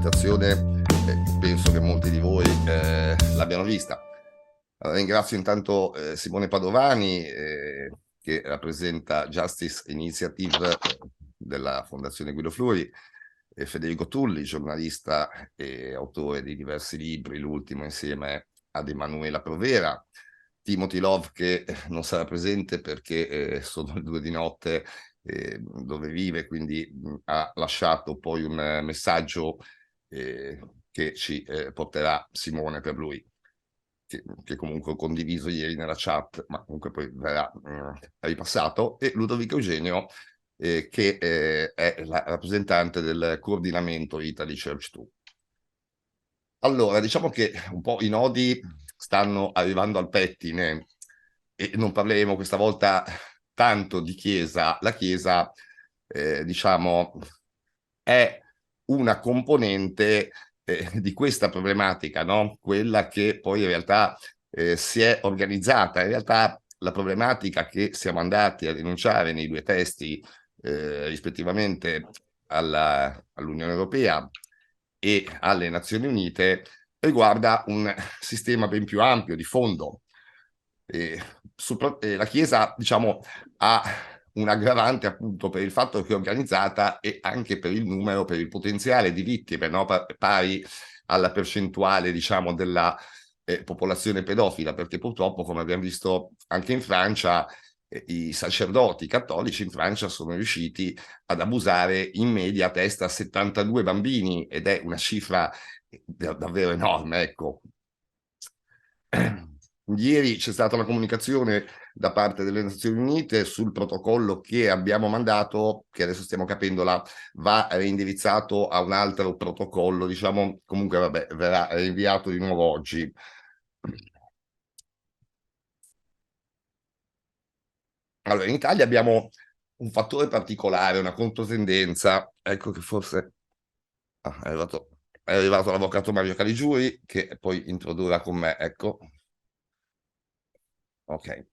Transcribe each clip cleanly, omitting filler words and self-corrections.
presentazione, penso che molti di voi l'abbiano vista. Allora, ringrazio intanto Simone Padovani, che rappresenta Justice Initiative della Fondazione Guido Fluri, e Federico Tulli, giornalista e autore di diversi libri, l'ultimo insieme ad Emanuela Provera, Timothy Love, che non sarà presente perché sono le 2 di notte dove vive, quindi ha lasciato poi un messaggio che ci porterà Simone per lui, che comunque ho condiviso ieri nella chat, ma comunque poi verrà ripassato, e Ludovico Eugenio, che è la rappresentante del coordinamento Italy Church 2. Allora, diciamo che un po' i nodi stanno arrivando al pettine e non parleremo questa volta tanto di Chiesa. La Chiesa, diciamo, è una componente di questa problematica, no? Quella che poi in realtà si è organizzata. In realtà la problematica che siamo andati a denunciare nei 2 testi, rispettivamente all'Unione Europea e alle Nazioni Unite, riguarda un sistema ben più ampio di fondo. La Chiesa, diciamo, ha un aggravante appunto per il fatto che è organizzata e anche per il numero, per il potenziale di vittime, no? Pari alla percentuale, diciamo, della popolazione pedofila, perché purtroppo, come abbiamo visto anche in Francia, i sacerdoti cattolici in Francia sono riusciti ad abusare in media a testa 72 bambini, ed è una cifra davvero enorme, ecco. Ieri c'è stata una comunicazione da parte delle Nazioni Unite sul protocollo che abbiamo mandato, che adesso stiamo capendo, va reindirizzato a un altro protocollo, diciamo, comunque vabbè, verrà rinviato di nuovo oggi. Allora, in Italia abbiamo un fattore particolare, una controtendenza, ecco che forse è arrivato l'avvocato Mario Caligiuri, che poi introdurrà con me, ecco. Ok.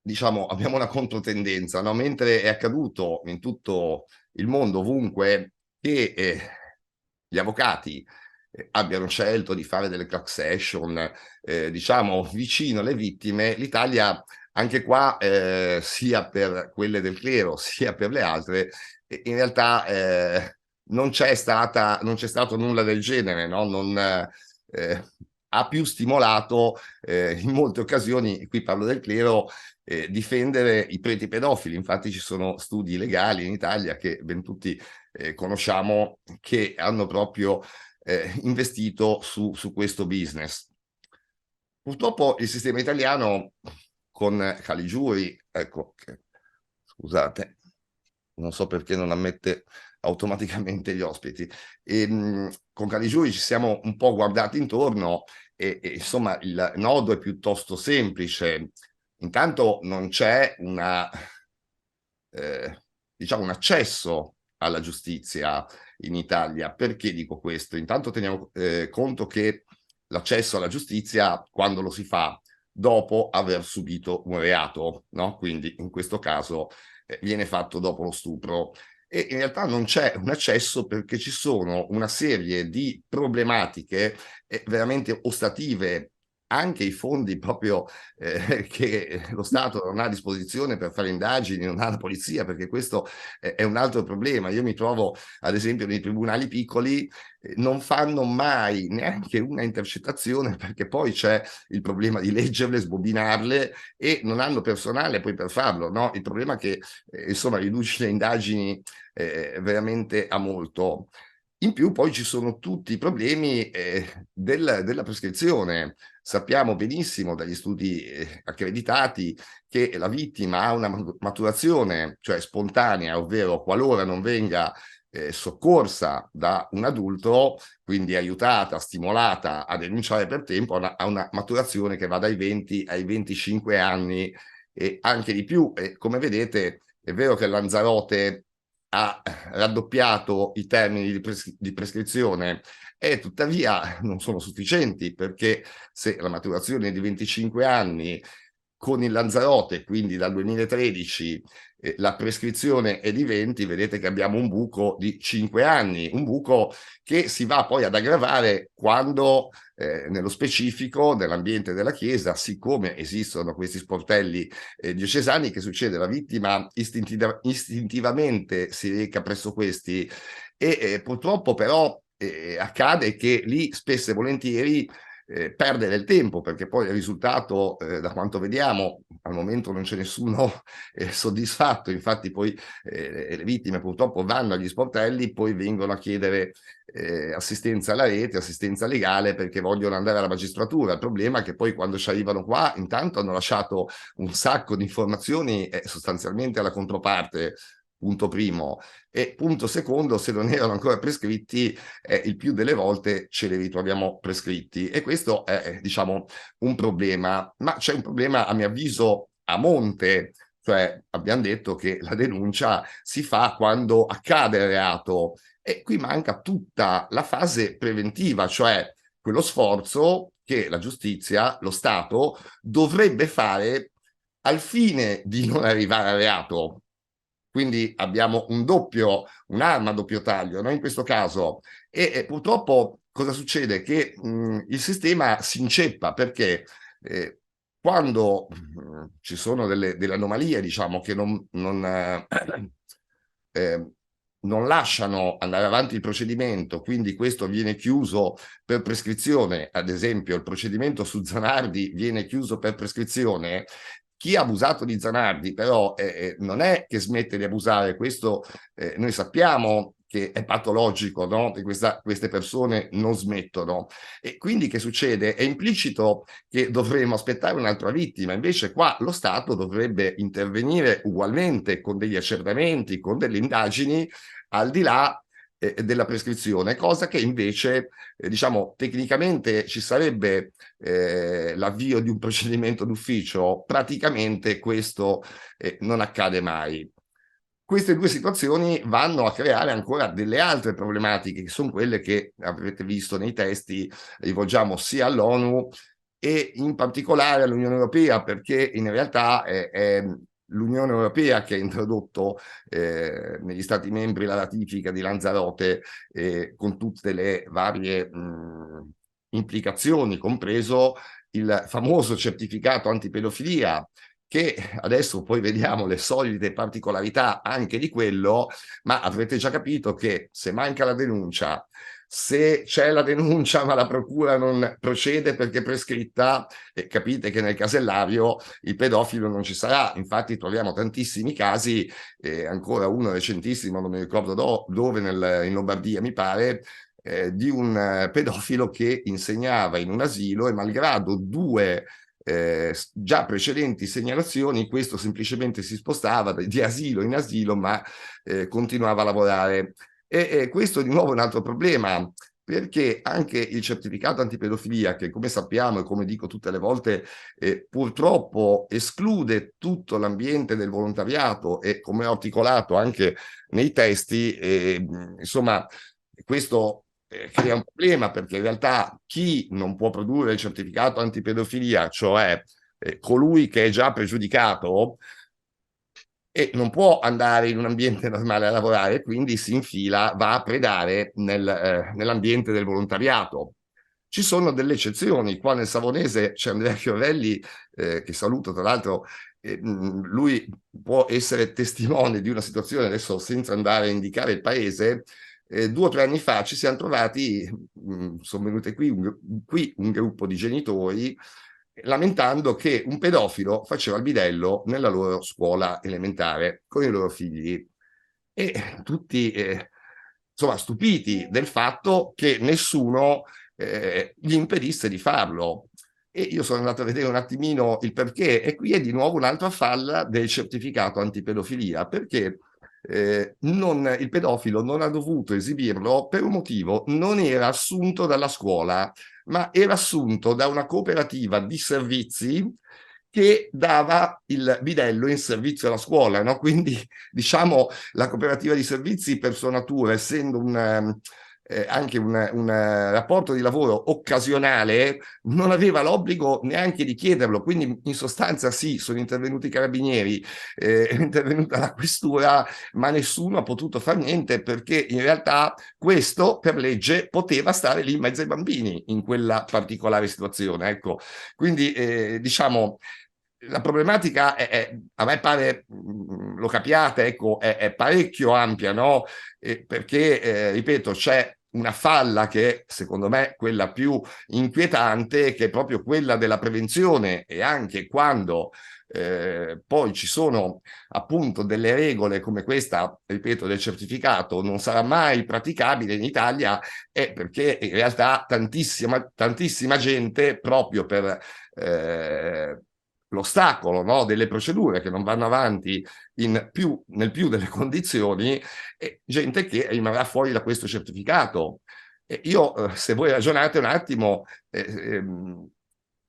Diciamo, abbiamo una controtendenza, no? Mentre è accaduto in tutto il mondo, ovunque, che gli avvocati abbiano scelto di fare delle class action, diciamo, vicino alle vittime, l'Italia, anche qua, sia per quelle del clero, sia per le altre, in realtà non c'è stato nulla del genere, no? Non, ha più stimolato in molte occasioni, qui parlo del clero, difendere i preti pedofili. Infatti ci sono studi legali in Italia che ben tutti conosciamo, che hanno proprio investito su questo business. Purtroppo il sistema italiano con Caligiuri, ecco, scusate, non so perché non ammette automaticamente gli ospiti, con Caligiuri ci siamo un po' guardati intorno e insomma il nodo è piuttosto semplice. Intanto non c'è diciamo un accesso alla giustizia in Italia. Perché dico questo? Intanto teniamo conto che l'accesso alla giustizia, quando lo si fa dopo aver subito un reato, no? Quindi in questo caso viene fatto dopo lo stupro. E in realtà non c'è un accesso perché ci sono una serie di problematiche veramente ostative. Anche i fondi proprio che lo Stato non ha a disposizione per fare indagini, non ha la polizia, perché questo è un altro problema. Io mi trovo, ad esempio, nei tribunali piccoli, non fanno mai neanche una intercettazione, perché poi c'è il problema di leggerle, sbobinarle, e non hanno personale poi per farlo, no? Il problema è che, insomma, riduce le indagini veramente a molto. In più poi ci sono tutti i problemi della prescrizione. Sappiamo benissimo dagli studi accreditati che la vittima ha una maturazione, cioè spontanea, ovvero qualora non venga soccorsa da un adulto, quindi aiutata, stimolata a denunciare per tempo, ha una maturazione che va dai 20 ai 25 anni e anche di più. E come vedete, è vero che Lanzarote ha raddoppiato i termini di prescrizione, e tuttavia non sono sufficienti, perché se la maturazione è di 25 anni con il Lanzarote, quindi dal 2013 la prescrizione è di 20, vedete che abbiamo un buco di 5 anni, un buco che si va poi ad aggravare quando nello specifico nell'ambiente della Chiesa, siccome esistono questi sportelli diocesani, che succede? La vittima istintivamente si reca presso questi e purtroppo però accade che lì spesso e volentieri perde del tempo, perché poi il risultato, da quanto vediamo, al momento non c'è nessuno soddisfatto, infatti poi le vittime purtroppo vanno agli sportelli, poi vengono a chiedere assistenza alla rete, assistenza legale, perché vogliono andare alla magistratura. Il problema è che poi quando ci arrivano qua, intanto hanno lasciato un sacco di informazioni sostanzialmente alla controparte, punto primo, e punto secondo, se non erano ancora prescritti, il più delle volte ce li ritroviamo prescritti, e questo è diciamo un problema, ma c'è un problema a mio avviso a monte, cioè abbiamo detto che la denuncia si fa quando accade il reato e qui manca tutta la fase preventiva, cioè quello sforzo che la giustizia, lo Stato, dovrebbe fare al fine di non arrivare al reato. Quindi abbiamo un'arma a doppio taglio, no? In questo caso. E purtroppo cosa succede? Che il sistema si inceppa perché quando ci sono delle anomalie, diciamo, che non lasciano andare avanti il procedimento, quindi questo viene chiuso per prescrizione, ad esempio il procedimento su Zanardi viene chiuso per prescrizione, chi ha abusato di Zanardi però non è che smette di abusare, questo noi sappiamo che è patologico, no? Che queste persone non smettono. E quindi che succede? È implicito che dovremmo aspettare un'altra vittima, invece qua lo Stato dovrebbe intervenire ugualmente con degli accertamenti, con delle indagini, al di là della prescrizione, cosa che invece diciamo tecnicamente ci sarebbe l'avvio di un procedimento d'ufficio, praticamente questo non accade mai. Queste due situazioni vanno a creare ancora delle altre problematiche, che sono quelle che avrete visto nei testi, rivolgiamo sia all'ONU e in particolare all'Unione Europea, perché in realtà è l'Unione Europea che ha introdotto negli Stati membri la ratifica di Lanzarote con tutte le varie implicazioni, compreso il famoso certificato antipedofilia, che adesso poi vediamo le solite particolarità anche di quello, ma avrete già capito che se manca la denuncia, se c'è la denuncia ma la procura non procede perché è prescritta, capite che nel casellario il pedofilo non ci sarà. Infatti troviamo tantissimi casi, ancora uno recentissimo, non mi ricordo dove, in Lombardia mi pare, di un pedofilo che insegnava in un asilo e malgrado due già precedenti segnalazioni, questo semplicemente si spostava di asilo in asilo, ma continuava a lavorare. E questo di nuovo è un altro problema, perché anche il certificato antipedofilia, che come sappiamo e come dico tutte le volte, purtroppo esclude tutto l'ambiente del volontariato e come ho articolato anche nei testi, insomma, questo crea un problema, perché in realtà chi non può produrre il certificato antipedofilia, cioè colui che è già pregiudicato, e non può andare in un ambiente normale a lavorare, quindi si infila, va a predare nell'ambiente del volontariato. Ci sono delle eccezioni, qua nel Savonese c'è Andrea Chiorelli, che saluto tra l'altro, lui può essere testimone di una situazione, adesso senza andare a indicare il paese, 2 o 3 anni fa ci siamo trovati, sono venute qui un gruppo di genitori lamentando che un pedofilo faceva il bidello nella loro scuola elementare con i loro figli e tutti insomma stupiti del fatto che nessuno gli impedisse di farlo. E io sono andato a vedere un attimino il perché, e qui è di nuovo un'altra falla del certificato antipedofilia, perché il pedofilo non ha dovuto esibirlo per un motivo: non era assunto dalla scuola, ma era assunto da una cooperativa di servizi che dava il bidello in servizio alla scuola, no? Quindi diciamo la cooperativa di servizi per sua natura, essendo anche un rapporto di lavoro occasionale, non aveva l'obbligo neanche di chiederlo, quindi in sostanza sì, sono intervenuti i carabinieri, è intervenuta la questura, ma nessuno ha potuto fare niente perché in realtà questo per legge poteva stare lì in mezzo ai bambini in quella particolare situazione. Ecco, quindi diciamo la problematica a me pare, lo capiate, ecco, è parecchio ampia, no? Perché, ripeto, c'è una falla che è, secondo me, quella più inquietante, che è proprio quella della prevenzione e anche quando poi ci sono appunto delle regole come questa, ripeto, del certificato, non sarà mai praticabile in Italia, è perché in realtà tantissima gente proprio per l'ostacolo, no, delle procedure che non vanno avanti nel più delle condizioni, e gente che rimarrà fuori da questo certificato. Io, se voi ragionate un attimo,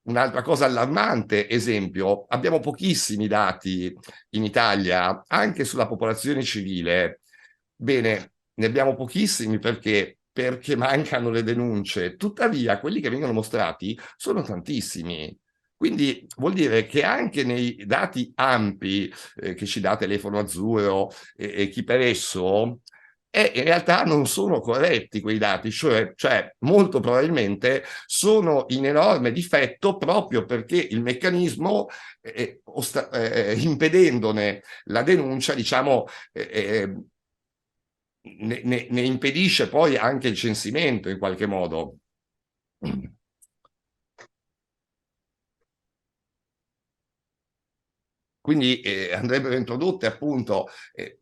un'altra cosa allarmante, esempio, abbiamo pochissimi dati in Italia anche sulla popolazione civile. Bene, ne abbiamo pochissimi perché mancano le denunce, tuttavia quelli che vengono mostrati sono tantissimi. Quindi vuol dire che anche nei dati ampi che ci dà Telefono Azzurro e chi per esso, in realtà non sono corretti quei dati, cioè molto probabilmente sono in enorme difetto proprio perché il meccanismo, impedendone la denuncia, diciamo, ne impedisce poi anche il censimento in qualche modo. Quindi andrebbero introdotte appunto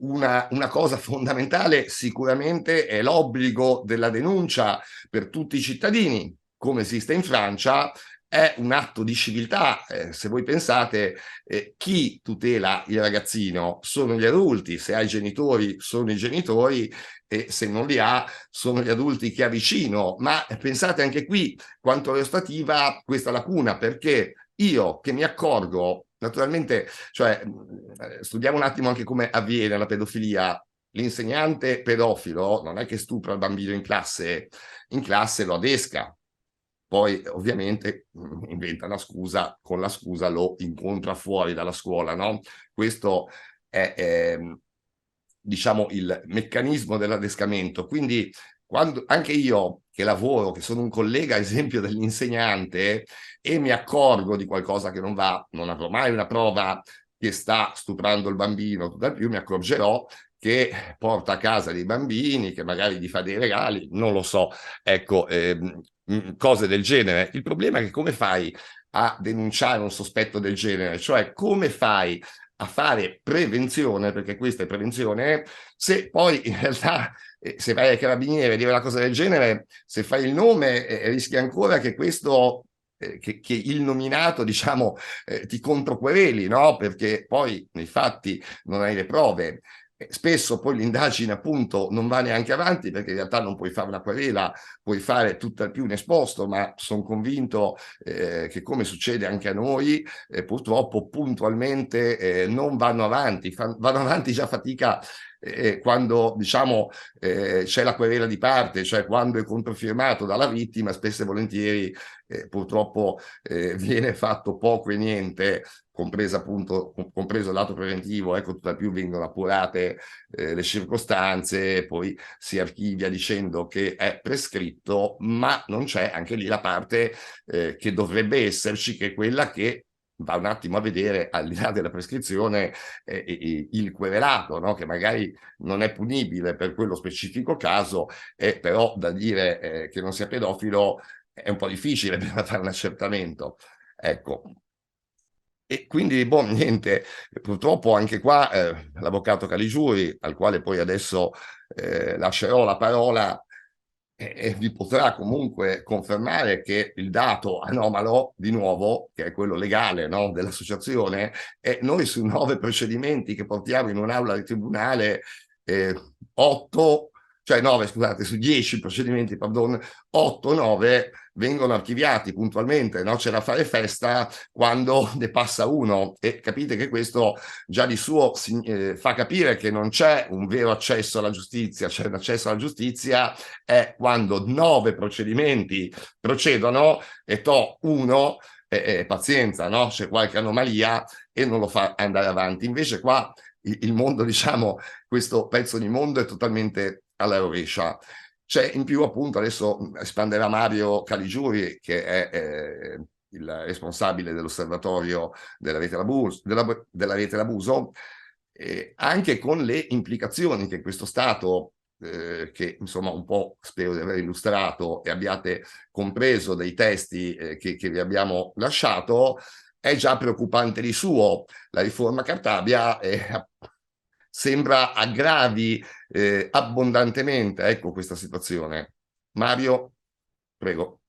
una cosa fondamentale sicuramente è l'obbligo della denuncia per tutti i cittadini, come esiste in Francia, è un atto di civiltà. Se voi pensate, chi tutela il ragazzino sono gli adulti, se ha i genitori sono i genitori e se non li ha sono gli adulti che ha vicino. Ma pensate anche qui quanto restativa questa lacuna, perché io che mi accorgo, naturalmente, cioè, studiamo un attimo anche come avviene la pedofilia. L'insegnante pedofilo non è che stupra il bambino in classe lo adesca, poi ovviamente inventa una scusa, con la scusa lo incontra fuori dalla scuola, no? Questo è diciamo, il meccanismo dell'adescamento. Quindi quando, anche io che lavoro, che sono un collega, esempio dell'insegnante, e mi accorgo di qualcosa che non va, non avrò mai una prova che sta stuprando il bambino, tutt'al più mi accorgerò che porta a casa dei bambini, che magari gli fa dei regali, non lo so, ecco, cose del genere. Il problema è che come fai a denunciare un sospetto del genere? Cioè come fai a fare prevenzione, perché questa è prevenzione, se poi in realtà se vai ai carabinieri a dire una cosa del genere, se fai il nome rischi ancora che questo che il nominato, diciamo, ti controquereli, no? Perché poi nei fatti non hai le prove. Spesso poi l'indagine appunto non va neanche avanti perché in realtà non puoi fare una querela, puoi fare tutt'al più un esposto, ma sono convinto che come succede anche a noi, purtroppo puntualmente non vanno avanti, vanno avanti già fatica quando diciamo c'è la querela di parte, cioè quando è controfirmato dalla vittima, spesso e volentieri purtroppo viene fatto poco e niente, compreso il lato preventivo, ecco, tutt'al più vengono appurate le circostanze, poi si archivia dicendo che è prescritto, ma non c'è anche lì la parte che dovrebbe esserci, che è quella che va un attimo a vedere, al di là della prescrizione, il querelato, no? Che magari non è punibile per quello specifico caso, però da dire che non sia pedofilo è un po' difficile per fare un accertamento. Ecco. E quindi, boh, niente, purtroppo anche qua l'avvocato Caligiuri, al quale poi adesso lascerò la parola, vi potrà comunque confermare che il dato anomalo, di nuovo, che è quello legale, no, dell'associazione, è noi su 9 procedimenti che portiamo in un'aula di tribunale, 8 cioè 9, scusate, su 10 procedimenti, pardon, 8-9 vengono archiviati puntualmente, no? C'è da fare festa quando ne passa uno, e capite che questo già di suo fa capire che non c'è un vero accesso alla giustizia, cioè l'accesso alla giustizia è quando 9 procedimenti procedono e uno, pazienza, no? C'è qualche anomalia e non lo fa andare avanti. Invece qua il mondo, diciamo, questo pezzo di mondo è totalmente alla rovescia. C'è in più, appunto, adesso espanderà Mario Caligiuri, che è il responsabile dell'osservatorio della rete Labuso, della rete Labuso, anche con le implicazioni che questo Stato, che insomma un po' spero di aver illustrato e abbiate compreso dei testi che vi abbiamo lasciato, è già preoccupante di suo. La riforma Cartabia sembra aggravi abbondantemente, ecco, questa situazione. Mario, prego.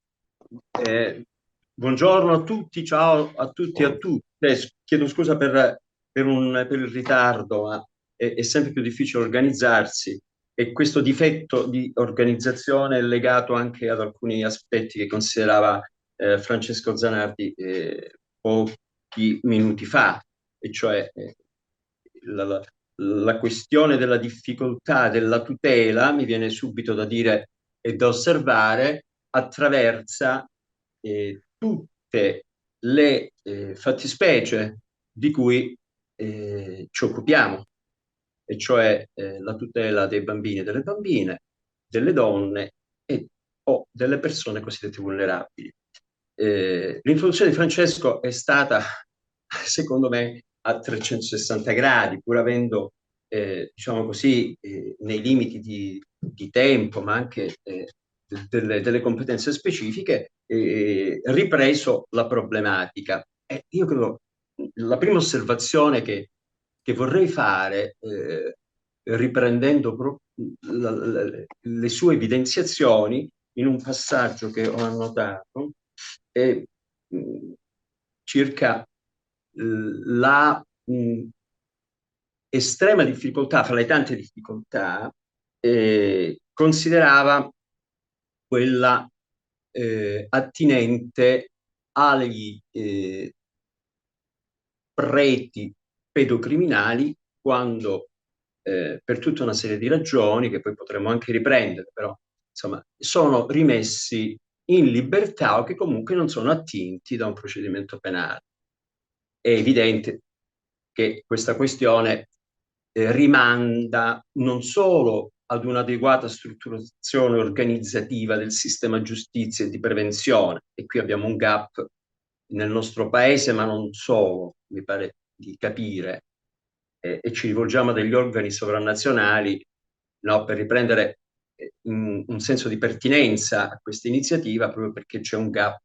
Buongiorno a tutti, ciao a tutti e a tutte. Chiedo scusa per il ritardo, ma è sempre più difficile organizzarsi e questo difetto di organizzazione è legato anche ad alcuni aspetti che considerava Francesco Zanardi pochi minuti fa, e cioè la, la questione della difficoltà della tutela, mi viene subito da dire e da osservare, attraversa tutte le fattispecie di cui ci occupiamo, e cioè la tutela dei bambini e delle bambine, delle donne o delle persone cosiddette vulnerabili. L'introduzione di Francesco è stata, secondo me, a 360 gradi, pur avendo, diciamo così, nei limiti di tempo, ma anche delle competenze specifiche, ripreso la problematica. Io credo, la prima osservazione che vorrei fare, riprendendo le sue evidenziazioni in un passaggio che ho annotato, è circa la estrema difficoltà, fra le tante difficoltà, considerava quella attinente agli preti pedocriminali quando per tutta una serie di ragioni che poi potremmo anche riprendere, però insomma sono rimessi in libertà o che comunque non sono attinti da un procedimento penale. È evidente che questa questione rimanda non solo ad un'adeguata strutturazione organizzativa del sistema giustizia e di prevenzione, e qui abbiamo un gap nel nostro paese, ma non solo, mi pare di capire, e ci rivolgiamo a degli organi sovranazionali, no, per riprendere un senso di pertinenza a questa iniziativa, proprio perché c'è un gap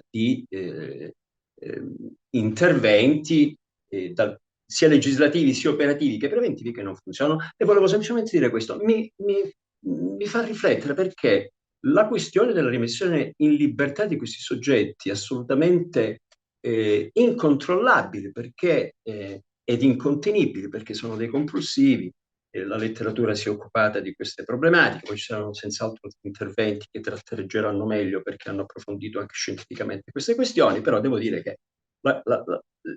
di interventi sia legislativi sia operativi che preventivi che non funzionano. E volevo semplicemente dire questo, mi fa riflettere perché la questione della rimessione in libertà di questi soggetti assolutamente incontrollabili perché ed incontenibili perché sono dei compulsivi. La letteratura si è occupata di queste problematiche, poi ci saranno senz'altro interventi che tratteggeranno meglio perché hanno approfondito anche scientificamente queste questioni, però devo dire che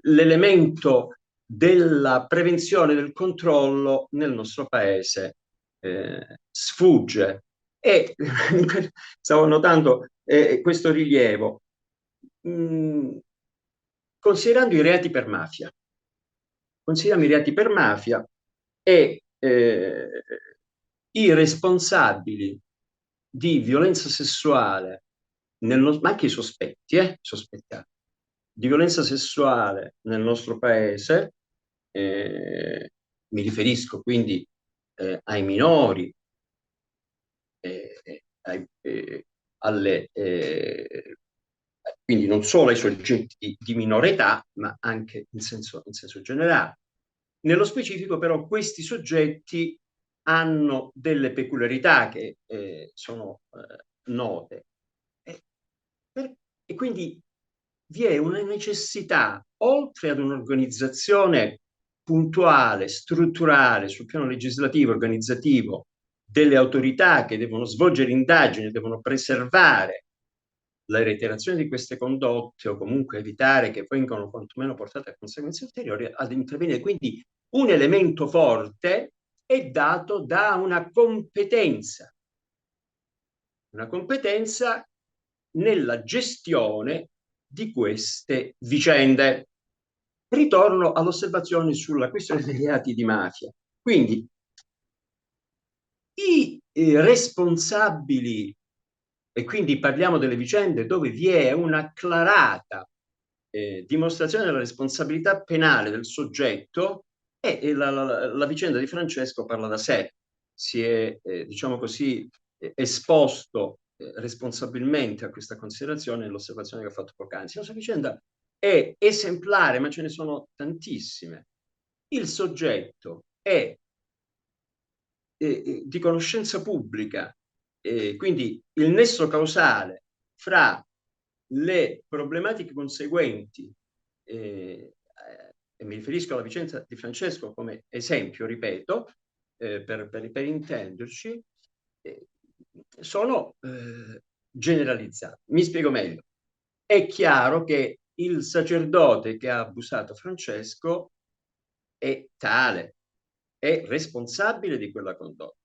l'elemento della prevenzione, del controllo nel nostro paese sfugge. E stavo notando questo rilievo. Considerando i reati per mafia, consideriamo i reati per mafia e i responsabili di violenza sessuale, ma anche i sospettati, di violenza sessuale nel nostro paese, mi riferisco quindi ai minori, alle, quindi non solo ai soggetti di minore età, ma anche in senso generale. Nello specifico, però, questi soggetti hanno delle peculiarità che sono note. E quindi vi è una necessità, oltre ad un'organizzazione puntuale, strutturale sul piano legislativo, organizzativo, delle autorità che devono svolgere indagini, devono preservare la reiterazione di queste condotte o comunque evitare che vengano quantomeno portate a conseguenze ulteriori ad intervenire. Quindi un elemento forte è dato da una competenza nella gestione di queste vicende. Ritorno all'osservazione sulla questione dei reati di mafia. Quindi i responsabili, e quindi parliamo delle vicende dove vi è un'acclarata dimostrazione della responsabilità penale del soggetto, e la vicenda di Francesco parla da sé. Si è, diciamo così, esposto responsabilmente a questa considerazione nell'osservazione che ho fatto poc'anzi. La sua vicenda è esemplare, ma ce ne sono tantissime. Il soggetto è di conoscenza pubblica, quindi il nesso causale fra le problematiche conseguenti, e mi riferisco alla vicenda di Francesco come esempio, ripeto, per intenderci, sono generalizzati. Mi spiego meglio. È chiaro che il sacerdote che ha abusato Francesco è tale, è responsabile di quella condotta.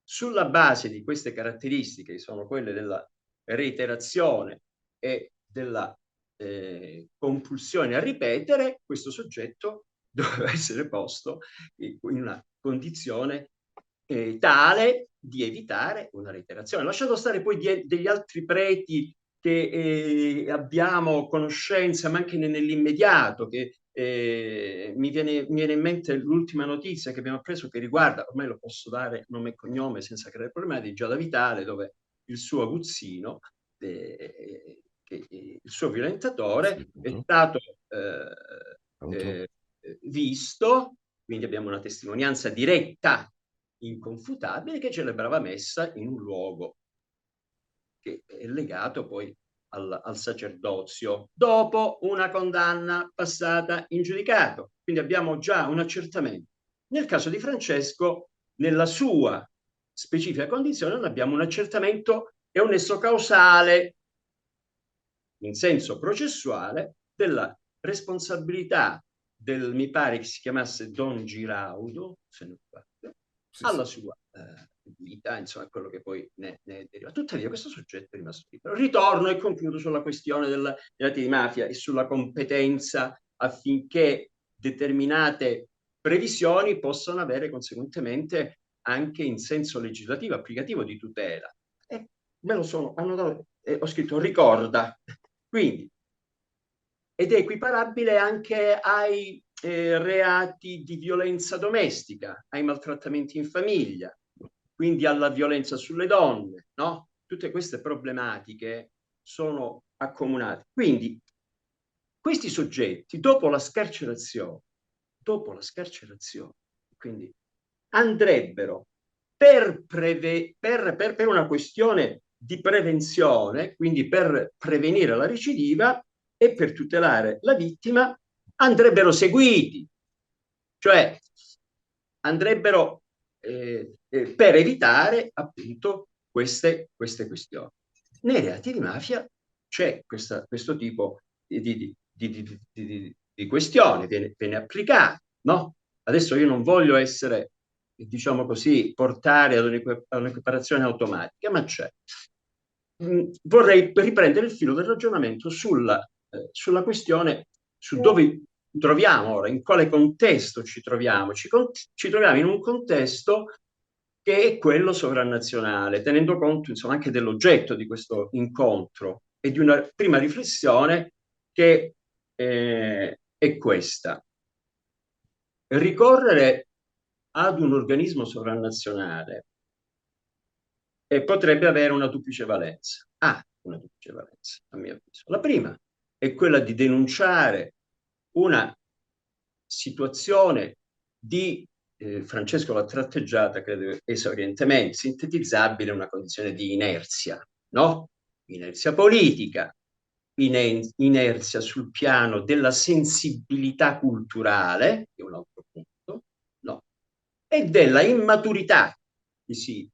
Sulla base di queste caratteristiche, che sono quelle della reiterazione e della compulsione a ripetere, questo soggetto doveva essere posto in una condizione tale di evitare una reiterazione. Lasciando stare poi degli altri preti che abbiamo conoscenza, ma anche nell'immediato, che mi viene in mente l'ultima notizia che abbiamo preso, che riguarda, ormai lo posso dare nome e cognome senza creare problemi, di Giada Vitale, dove il suo aguzzino, il suo violentatore, è stato visto, quindi abbiamo una testimonianza diretta, inconfutabile, che celebrava messa in un luogo che è legato poi al sacerdozio, dopo una condanna passata in giudicato. Quindi abbiamo già un accertamento. Nel caso di Francesco, nella sua specifica condizione, non abbiamo un accertamento e un nesso causale in senso processuale della responsabilità del, mi pare che si chiamasse Don Giraudo, se non sbaglio, alla sua vita, insomma, quello che poi ne deriva. Tuttavia questo soggetto è rimasto libero. Ritorno e concludo sulla questione dei reati di mafia e sulla competenza affinché determinate previsioni possano avere conseguentemente anche in senso legislativo, applicativo, di tutela. E me lo sono annotato, ho scritto ricorda. Quindi, ed è equiparabile anche ai reati di violenza domestica, ai maltrattamenti in famiglia, quindi alla violenza sulle donne, no? Tutte queste problematiche sono accomunate. Quindi questi soggetti, dopo la scarcerazione, quindi andrebbero per una questione di prevenzione, quindi per prevenire la recidiva e per tutelare la vittima, andrebbero seguiti, cioè andrebbero per evitare appunto queste questioni. Nei reati di mafia c'è questo tipo di questione, viene applicato, no? Adesso io non voglio essere, diciamo così, portare ad un'equiparazione automatica, ma c'è. Vorrei riprendere il filo del ragionamento sulla questione, su dove troviamo ora, in quale contesto ci troviamo. Ci troviamo in un contesto che è quello sovranazionale, tenendo conto insomma anche dell'oggetto di questo incontro e di una prima riflessione che è questa. Ricorrere ad un organismo sovranazionale potrebbe avere una duplice valenza. Una duplice valenza, a mio avviso. La prima è quella di denunciare una situazione di Francesco l'ha tratteggiata, credo, esaurientemente, sintetizzabile una condizione di inerzia, no? Inerzia politica, inerzia sul piano della sensibilità culturale, che è un altro punto, no? E della immaturità che si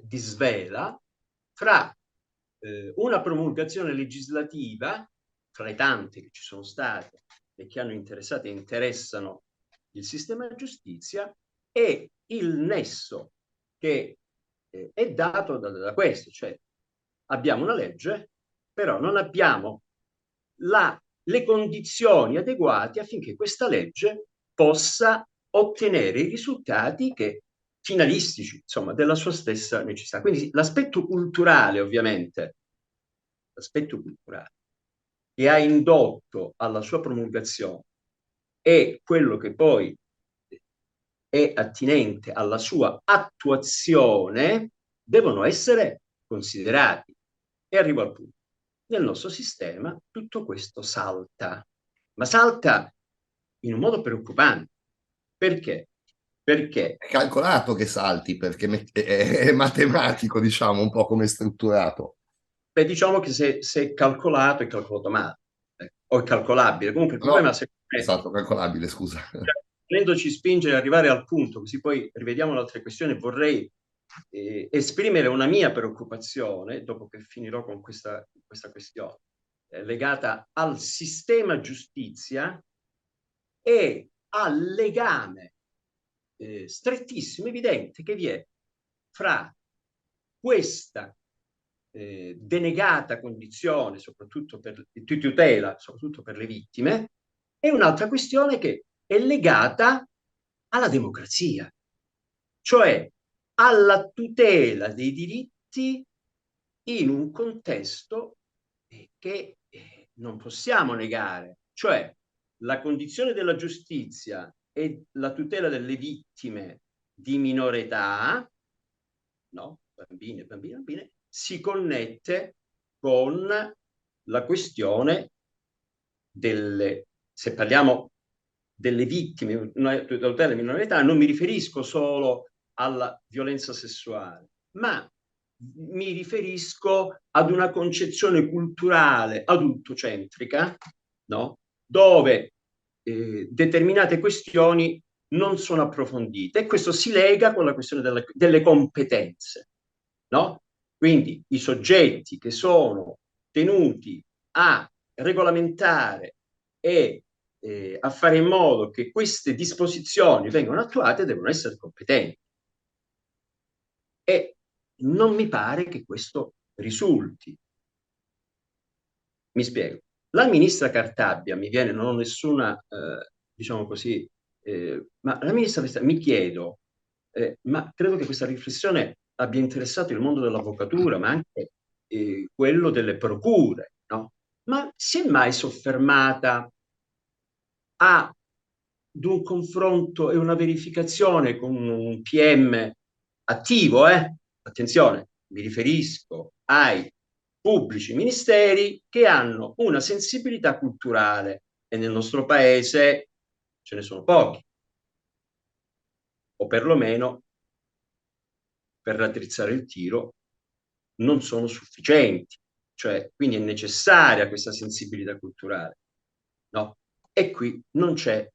disvela fra una promulgazione legislativa, fra le tante che ci sono state e che hanno interessato e interessano il sistema giustizia, e il nesso che è dato da questo, cioè abbiamo una legge, però non abbiamo le condizioni adeguate affinché questa legge possa ottenere i risultati che finalistici, insomma, della sua stessa necessità. Quindi l'aspetto culturale, ovviamente, l'aspetto culturale che ha indotto alla sua promulgazione e quello che poi è attinente alla sua attuazione devono essere considerati. E arrivo al punto. Nel nostro sistema tutto questo salta, ma salta in un modo preoccupante. Perché? Perché È calcolato che salti perché è matematico, diciamo, un po' come è strutturato. beh, diciamo che se è calcolato, è calcolato male, o è calcolabile. Comunque il problema, No, secondo è me, stato calcolabile, scusa. volendoci spingere ad arrivare al punto, così poi rivediamo le altre questioni, vorrei esprimere una mia preoccupazione, dopo che finirò con questa questione, legata al sistema giustizia e al legame strettissimo, evidente, che vi è fra questa denegata condizione, soprattutto di tutela, soprattutto per le vittime, e un'altra questione che è legata alla democrazia, cioè alla tutela dei diritti in un contesto che non possiamo negare, cioè la condizione della giustizia e la tutela delle vittime di minore età, no? Bambine, bambine, bambine, si connette con la questione se parliamo delle vittime, una tutela di minore età, non mi riferisco solo alla violenza sessuale, ma mi riferisco ad una concezione culturale adultocentrica, no? Dove determinate questioni non sono approfondite, e questo si lega con la questione delle competenze, no? Quindi i soggetti che sono tenuti a regolamentare e a fare in modo che queste disposizioni vengano attuate devono essere competenti. E non mi pare che questo risulti. Mi spiego. La ministra Cartabia mi viene, non ho nessuna, diciamo così, ma la ministra Cartabia, mi chiedo, ma credo che questa riflessione abbia interessato il mondo dell'avvocatura, ma anche quello delle procure, no? Ma si è mai soffermata ad un confronto e una verificazione con un PM attivo, Attenzione, mi riferisco ai pubblici ministeri che hanno una sensibilità culturale, e nel nostro paese ce ne sono pochi, o perlomeno per raddrizzare il tiro non sono sufficienti, cioè quindi è necessaria questa sensibilità culturale, no? E qui non c'è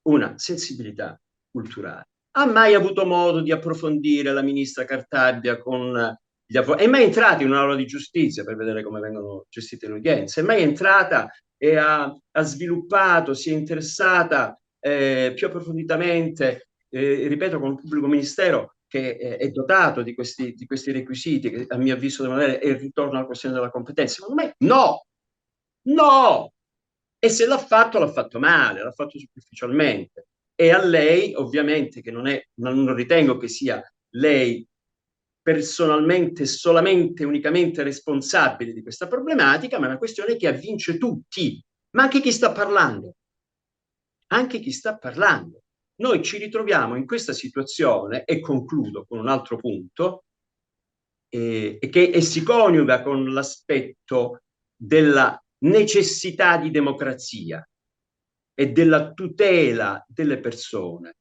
una sensibilità culturale. Ha mai avuto modo di approfondire la ministra Cartabia con gli avvocati? È mai entrata in un'aula di giustizia per vedere come vengono gestite le udienze? È mai entrata e ha sviluppato, si è interessata più approfonditamente, ripeto, con il pubblico ministero che è dotato di questi requisiti, che a mio avviso devono avere, e il ritorno alla questione della competenza? Secondo me no, no! E se l'ha fatto male, l'ha fatto superficialmente. E a lei, ovviamente, che non ritengo che sia lei personalmente, solamente, unicamente responsabile di questa problematica, ma è una questione che avvince tutti, ma anche chi sta parlando. Anche chi sta parlando. Noi ci ritroviamo in questa situazione, e concludo con un altro punto, e si coniuga con l'aspetto della necessità di democrazia e della tutela delle persone.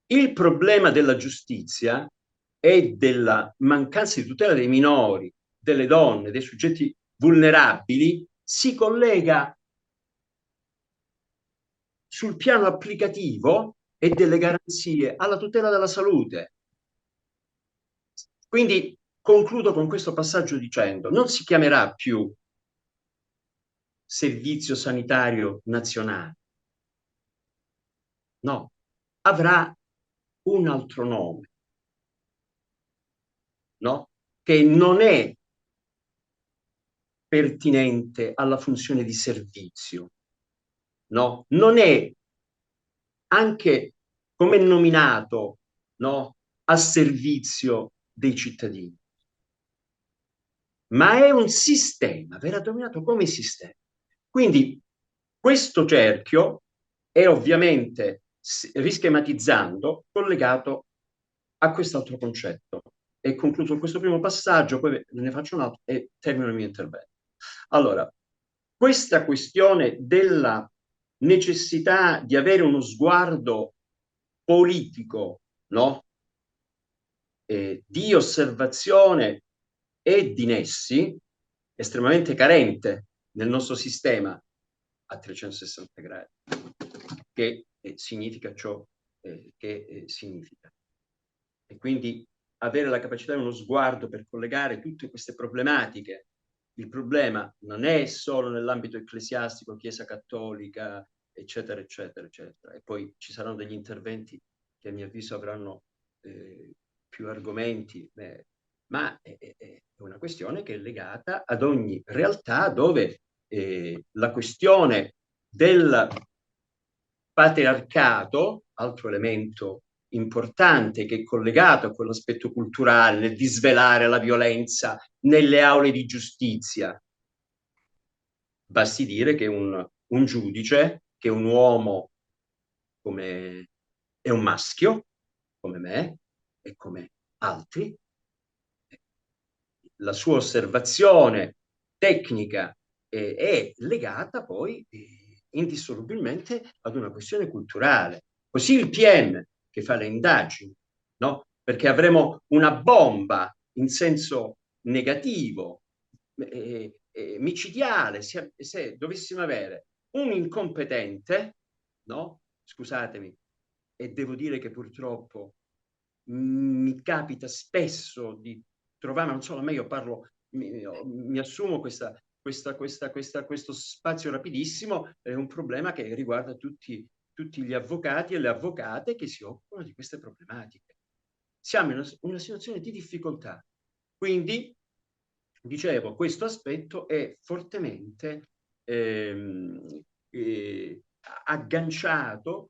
Il problema della giustizia e della mancanza di tutela dei minori, delle donne, dei soggetti vulnerabili si collega sul piano applicativo e delle garanzie alla tutela della salute. Quindi concludo con questo passaggio dicendo: non si chiamerà più Servizio Sanitario Nazionale, no, avrà un altro nome, no? Che non è pertinente alla funzione di servizio, no? Non è anche come è nominato, no? A servizio dei cittadini, ma è un sistema, verrà dominato come sistema. Quindi questo cerchio è ovviamente, rischematizzando, collegato a quest'altro concetto. E concluso questo primo passaggio, poi ne faccio un altro e termino il mio intervento. Allora, questa questione della necessità di avere uno sguardo politico, no? Di osservazione e di nessi, estremamente carente nel nostro sistema a 360 gradi, che significa ciò che significa. E quindi avere la capacità di uno sguardo per collegare tutte queste problematiche. Il problema non è solo nell'ambito ecclesiastico, Chiesa Cattolica, eccetera, eccetera, eccetera. E poi ci saranno degli interventi che a mio avviso avranno più argomenti, ma è una questione che è legata ad ogni realtà dove la questione del patriarcato, altro elemento importante che è collegato a quell'aspetto culturale, nel disvelare la violenza nelle aule di giustizia. Basti dire che un giudice, che è un uomo come è un maschio, come me e come altri, la sua osservazione tecnica è legata poi indissolubilmente ad una questione culturale. Così il PM che fa le indagini, no? Perché avremo una bomba in senso negativo, micidiale, se dovessimo avere un incompetente, no? Scusatemi, e devo dire che purtroppo mi capita spesso di trovare, non solo a me, io parlo, mi assumo questo spazio rapidissimo, è un problema che riguarda tutti gli avvocati e le avvocate che si occupano di queste problematiche. Siamo in una situazione di difficoltà. Quindi, dicevo, questo aspetto è fortemente agganciato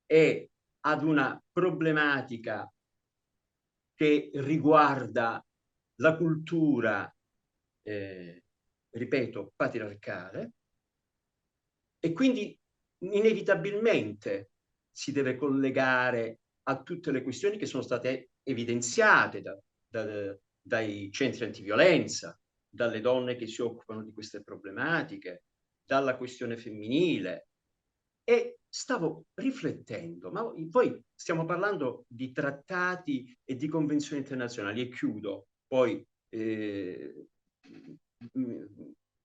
e ad una problematica che riguarda la cultura, ripeto, patriarcale, e quindi inevitabilmente si deve collegare a tutte le questioni che sono state evidenziate dai centri antiviolenza, dalle donne che si occupano di queste problematiche, dalla questione femminile. E stavo riflettendo, ma poi stiamo parlando di trattati e di convenzioni internazionali, e chiudo, poi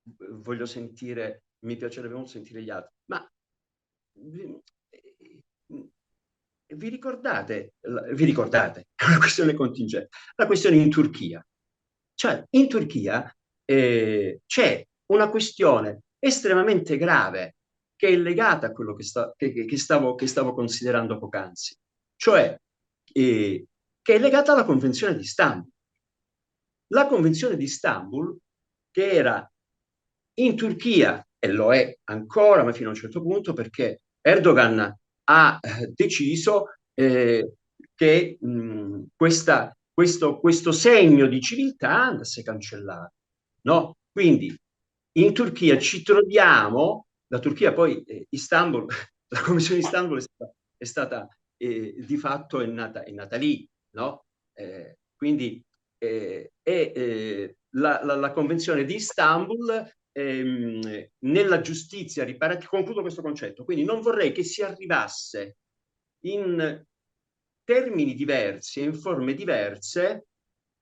voglio sentire, mi piacerebbe molto sentire gli altri, ma vi ricordate, è una questione contingente, la questione in Turchia. Cioè, in Turchia c'è una questione estremamente grave che è legata a quello che stavo considerando poc'anzi, cioè che è legata alla Convenzione di Istanbul. La Convenzione di Istanbul, che era in Turchia, e lo è ancora, ma fino a un certo punto, perché Erdogan ha deciso che questo segno di civiltà andasse cancellato. No? Quindi in Turchia ci troviamo, la Turchia poi, Istanbul, la Commissione di Istanbul è stata di fatto è nata lì, no? Quindi la Convenzione di Istanbul nella giustizia riparativa, concludo questo concetto, quindi non vorrei che si arrivasse in termini diversi e in forme diverse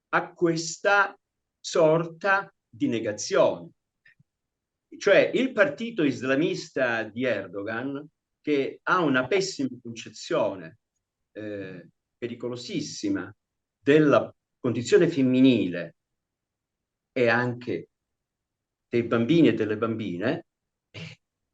a questa sorta di negazione. Cioè il partito islamista di Erdogan, che ha una pessima concezione, pericolosissima, della condizione femminile e anche dei bambini e delle bambine,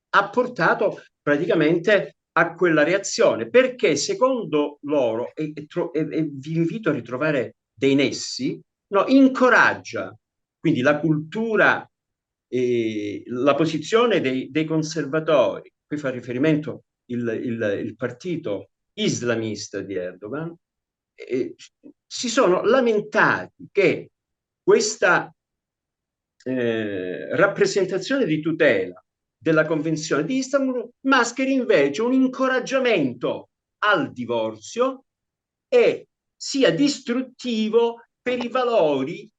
ha portato praticamente a quella reazione, perché secondo loro, e vi invito a ritrovare dei nessi, no, incoraggia quindi la cultura e la posizione dei conservatori. Qui fa riferimento il partito islamista di Erdogan, si sono lamentati che questa rappresentazione di tutela della Convenzione di Istanbul mascheri invece un incoraggiamento al divorzio e sia distruttivo per i valori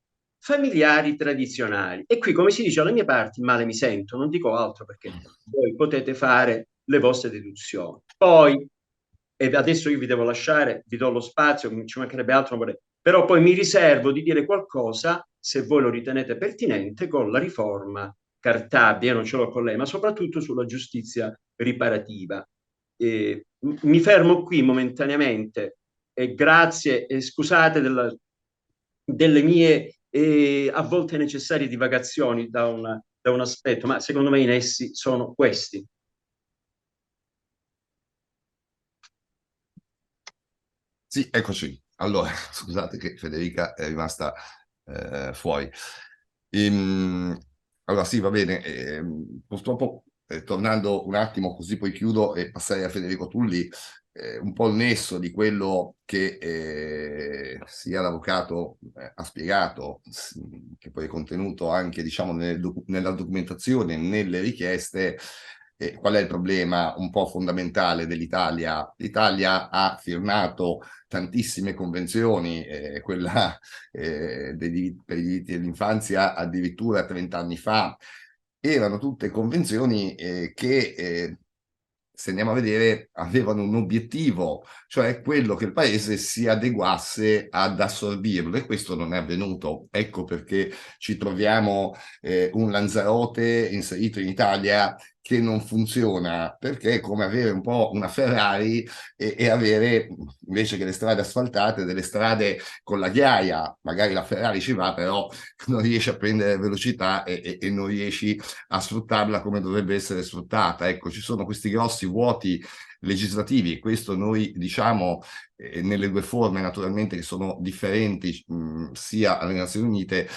familiari tradizionali. E qui, come si dice alle mie parti, male mi sento, non dico altro perché voi potete fare le vostre deduzioni. Poi, e adesso io vi devo lasciare, vi do lo spazio, ci mancherebbe altro, però poi mi riservo di dire qualcosa, se voi lo ritenete pertinente, con la riforma Cartabia, non ce l'ho con lei, ma soprattutto sulla giustizia riparativa. Mi fermo qui momentaneamente e grazie e scusate delle mie a volte necessarie divagazioni da un aspetto, ma secondo me in essi sono questi. Sì, eccoci. Allora, scusate che Federica è rimasta fuori. Ehm, allora, sì, va bene. Purtroppo, tornando un attimo, così poi chiudo e passare a Federico Tulli, un po' il nesso di quello che sia l'avvocato ha spiegato, che poi è contenuto anche, diciamo, nella documentazione, nelle richieste. Qual è il problema un po' fondamentale dell'Italia? L'Italia ha firmato tantissime convenzioni, quella per i diritti dell'infanzia addirittura 30 anni fa, erano tutte convenzioni che, se andiamo a vedere, avevano un obiettivo, cioè quello che il paese si adeguasse ad assorbirlo, e questo non è avvenuto. Ecco perché ci troviamo un Lanzarote inserito in Italia che non funziona, perché è come avere un po' una Ferrari e avere, invece che le strade asfaltate, delle strade con la ghiaia. Magari la Ferrari ci va, però non riesci a prendere velocità e non riesci a sfruttarla come dovrebbe essere sfruttata. Ecco, ci sono questi grossi vuoti legislativi, questo noi diciamo nelle due forme naturalmente che sono differenti sia alle Nazioni Unite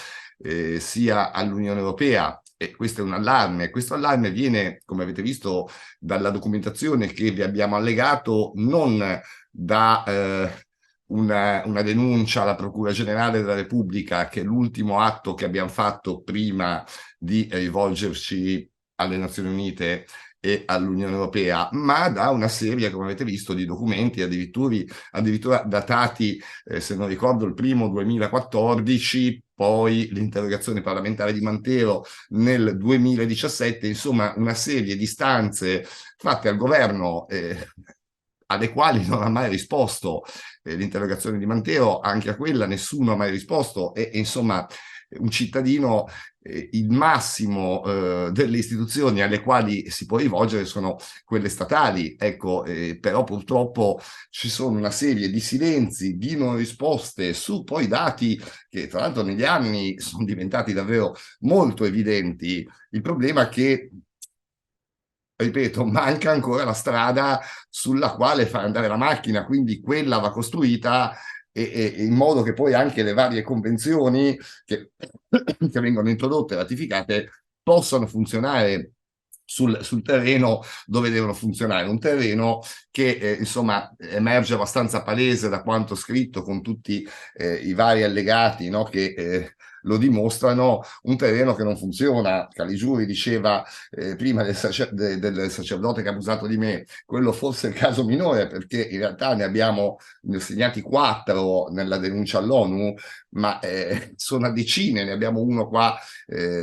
sia all'Unione Europea. E questo è un allarme. Questo allarme viene, come avete visto, dalla documentazione che vi abbiamo allegato, non da una denuncia alla Procura Generale della Repubblica, che è l'ultimo atto che abbiamo fatto prima di rivolgerci alle Nazioni Unite e all'Unione Europea, ma da una serie, come avete visto, di documenti addirittura datati, se non ricordo, il primo 2014, poi l'interrogazione parlamentare di Mantero nel 2017, insomma una serie di istanze fatte al governo alle quali non ha mai risposto. L'interrogazione di Mantero, anche a quella nessuno ha mai risposto, e insomma un cittadino, il massimo delle istituzioni alle quali si può rivolgere sono quelle statali. Ecco, però purtroppo ci sono una serie di silenzi, di non risposte su poi dati che tra l'altro negli anni sono diventati davvero molto evidenti. Il problema è che, ripeto, manca ancora la strada sulla quale far andare la macchina, quindi quella va costruita in modo che poi anche le varie convenzioni che vengono introdotte e ratificate possano funzionare sul terreno dove devono funzionare, un terreno che insomma emerge abbastanza palese da quanto scritto, con tutti i vari allegati, no, che lo dimostrano, un terreno che non funziona. Caligiuri diceva prima del sacerdote che ha abusato di me, quello forse è il caso minore, perché in realtà ne abbiamo segnati 4 nella denuncia all'ONU, ma sono a decine. Ne abbiamo uno qua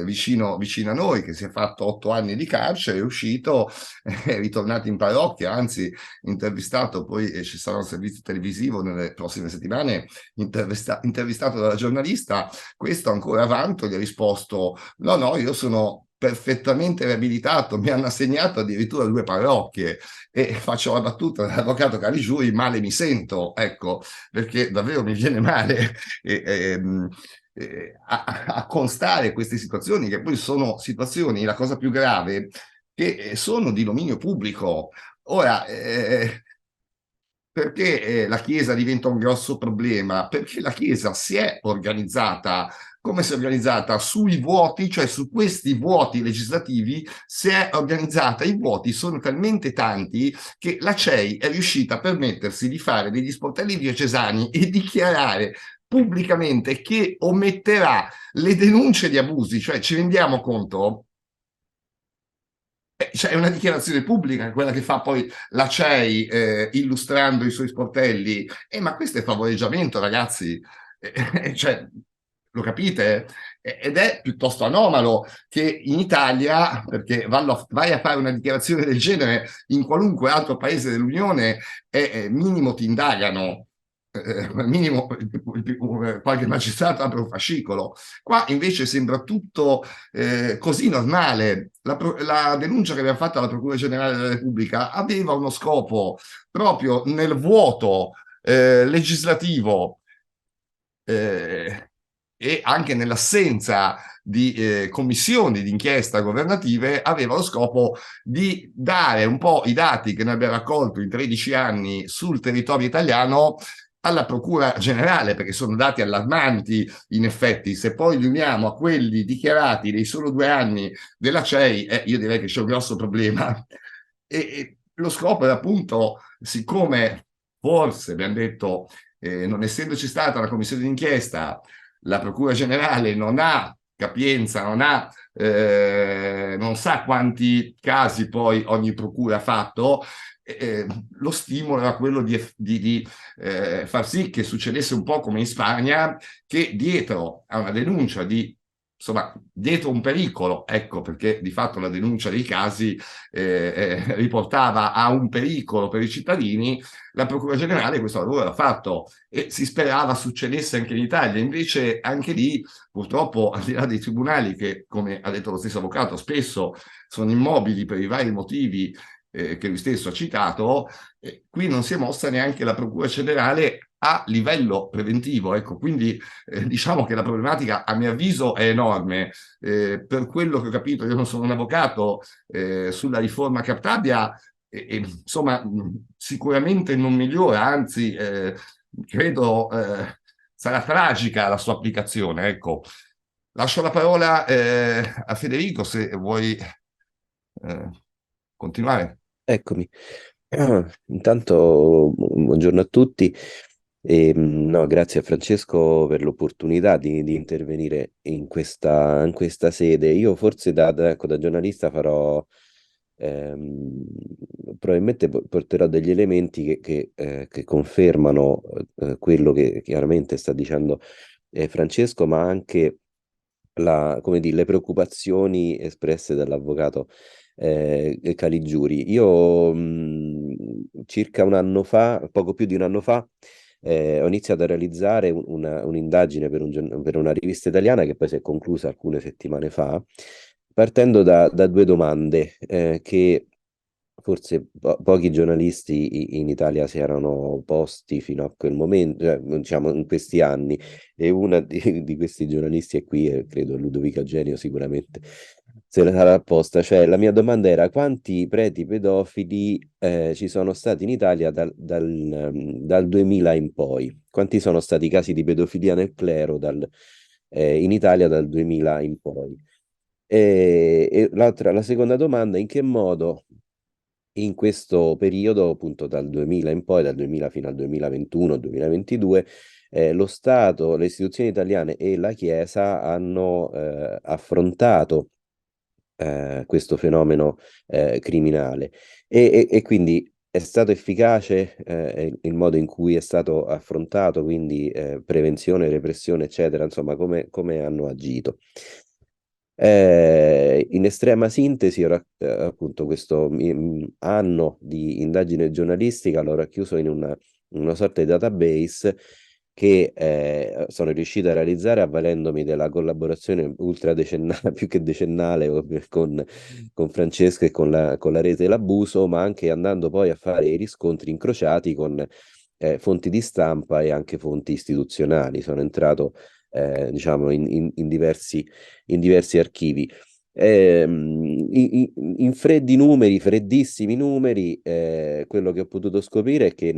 vicino a noi che si è fatto 8 anni di carcere, è uscito, è ritornato in parrocchia, anzi intervistato, poi ci sarà un servizio televisivo nelle prossime settimane, intervistato dalla giornalista. Questo ancora vanto gli ha risposto: no, io sono perfettamente riabilitato, mi hanno assegnato addirittura 2 parrocchie e faccio la battuta dell'avvocato Caligiuri, male mi sento, ecco, perché davvero mi viene male a constare queste situazioni, che poi sono situazioni, la cosa più grave, che sono di dominio pubblico. Ora, perché la Chiesa diventa un grosso problema? Perché la Chiesa si è organizzata, come si è organizzata? Sui vuoti, cioè su questi vuoti legislativi si è organizzata. I vuoti sono talmente tanti che la CEI è riuscita a permettersi di fare degli sportelli diocesani e dichiarare pubblicamente che ometterà le denunce di abusi, cioè ci rendiamo conto? Cioè, è una dichiarazione pubblica, quella che fa poi la CEI illustrando i suoi sportelli. Ma questo è favoreggiamento, ragazzi. Cioè, lo capite? Ed è piuttosto anomalo che in Italia, perché vai a fare una dichiarazione del genere in qualunque altro paese dell'Unione, minimo ti indagano. Minimo qualche magistrato apre un fascicolo. Qua invece sembra tutto così normale. La denuncia che aveva fatto la Procura Generale della Repubblica aveva uno scopo proprio nel vuoto legislativo e anche nell'assenza di commissioni d'inchiesta governative, aveva lo scopo di dare un po' i dati che noi abbiamo raccolto in 13 anni sul territorio italiano alla Procura Generale, perché sono dati allarmanti in effetti. Se poi li uniamo a quelli dichiarati nei solo 2 anni della CEI, io direi che c'è un grosso problema. E lo scopo è appunto, siccome forse abbiamo detto, non essendoci stata la commissione d'inchiesta, la Procura Generale non ha capienza, non sa quanti casi poi ogni procura ha fatto, lo stimolo era quello di far sì che succedesse un po' come in Spagna, che dietro a una denuncia insomma, dietro un pericolo, ecco perché di fatto la denuncia dei casi riportava a un pericolo per i cittadini, la Procura Generale questo lavoro l'ha fatto e si sperava succedesse anche in Italia. Invece anche lì, purtroppo, al di là dei tribunali che, come ha detto lo stesso avvocato, spesso sono immobili per i vari motivi che lui stesso ha citato, qui non si è mossa neanche la Procura Generale a livello preventivo. Ecco, quindi diciamo che la problematica, a mio avviso, è enorme. Per quello che ho capito, io non sono un avvocato, sulla riforma Cartabia, insomma, sicuramente non migliora, anzi, credo sarà tragica la sua applicazione. Ecco. Lascio la parola a Federico se vuoi continuare. Eccomi. Intanto, buongiorno a tutti. No, grazie a Francesco per l'opportunità di intervenire in questa sede. Io forse ecco, da giornalista ehm, probabilmente porterò degli elementi che confermano quello che chiaramente sta dicendo Francesco, ma anche come dire, le preoccupazioni espresse dall'avvocato Caligiuri. Io circa un anno fa, poco più di un anno fa, ho iniziato a realizzare un'indagine per una rivista italiana che poi si è conclusa alcune settimane fa, partendo da due domande che forse pochi giornalisti in Italia si erano posti fino a quel momento, diciamo in questi anni, e una di questi giornalisti è qui, e credo Ludovica Genio sicuramente se la sarà apposta. Cioè, la mia domanda era: quanti preti pedofili ci sono stati in Italia dal 2000 in poi? Quanti sono stati i casi di pedofilia nel clero in Italia dal 2000 in poi? La seconda domanda: in che modo in questo periodo, appunto dal 2000 in poi, dal 2000 fino al 2021-2022, lo Stato, le istituzioni italiane e la Chiesa hanno affrontato questo fenomeno criminale e quindi è stato efficace il modo in cui è stato affrontato, quindi prevenzione, repressione, eccetera, insomma, come hanno agito. In estrema sintesi, ora, appunto, questo anno di indagine giornalistica l'ho racchiuso in una sorta di database che sono riuscito a realizzare avvalendomi della collaborazione ultradecennale, più che decennale, con Francesco e con la rete L'Abuso, ma anche andando poi a fare i riscontri incrociati con fonti di stampa e anche fonti istituzionali. Sono entrato diciamo in diversi archivi. In freddi numeri, freddissimi numeri, quello che ho potuto scoprire è che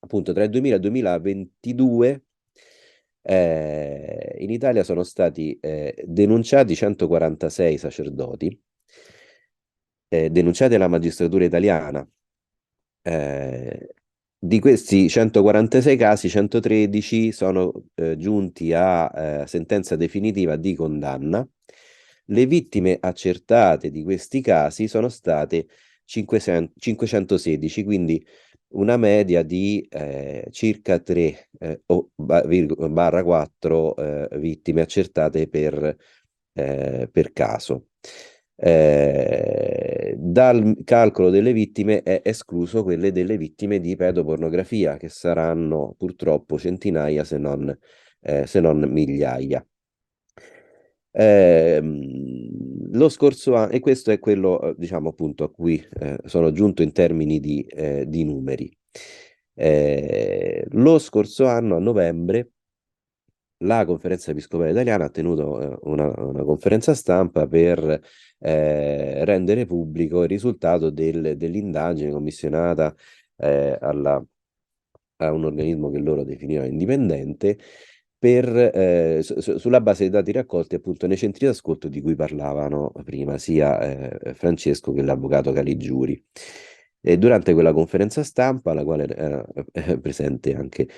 appunto tra il 2000 e il 2022 in Italia sono stati denunciati 146 sacerdoti, denunciati alla magistratura italiana. Di questi 146 casi, 113 sono giunti a sentenza definitiva di condanna. Le vittime accertate di questi casi sono state 516, quindi una media di circa 3 barra 4 vittime accertate per caso. Dal calcolo delle vittime è escluso quelle delle vittime di pedopornografia, che saranno purtroppo centinaia se non migliaia. Lo scorso anno, e questo è quello, diciamo appunto, a cui sono giunto in termini di numeri. Lo scorso anno, a novembre, la Conferenza Episcopale Italiana ha tenuto una conferenza stampa per rendere pubblico il risultato dell'indagine commissionata a un organismo che loro definivano indipendente sulla base dei dati raccolti appunto nei centri d'ascolto di cui parlavano prima sia Francesco che l'avvocato Caligiuri. E durante quella conferenza stampa, alla quale era presente anche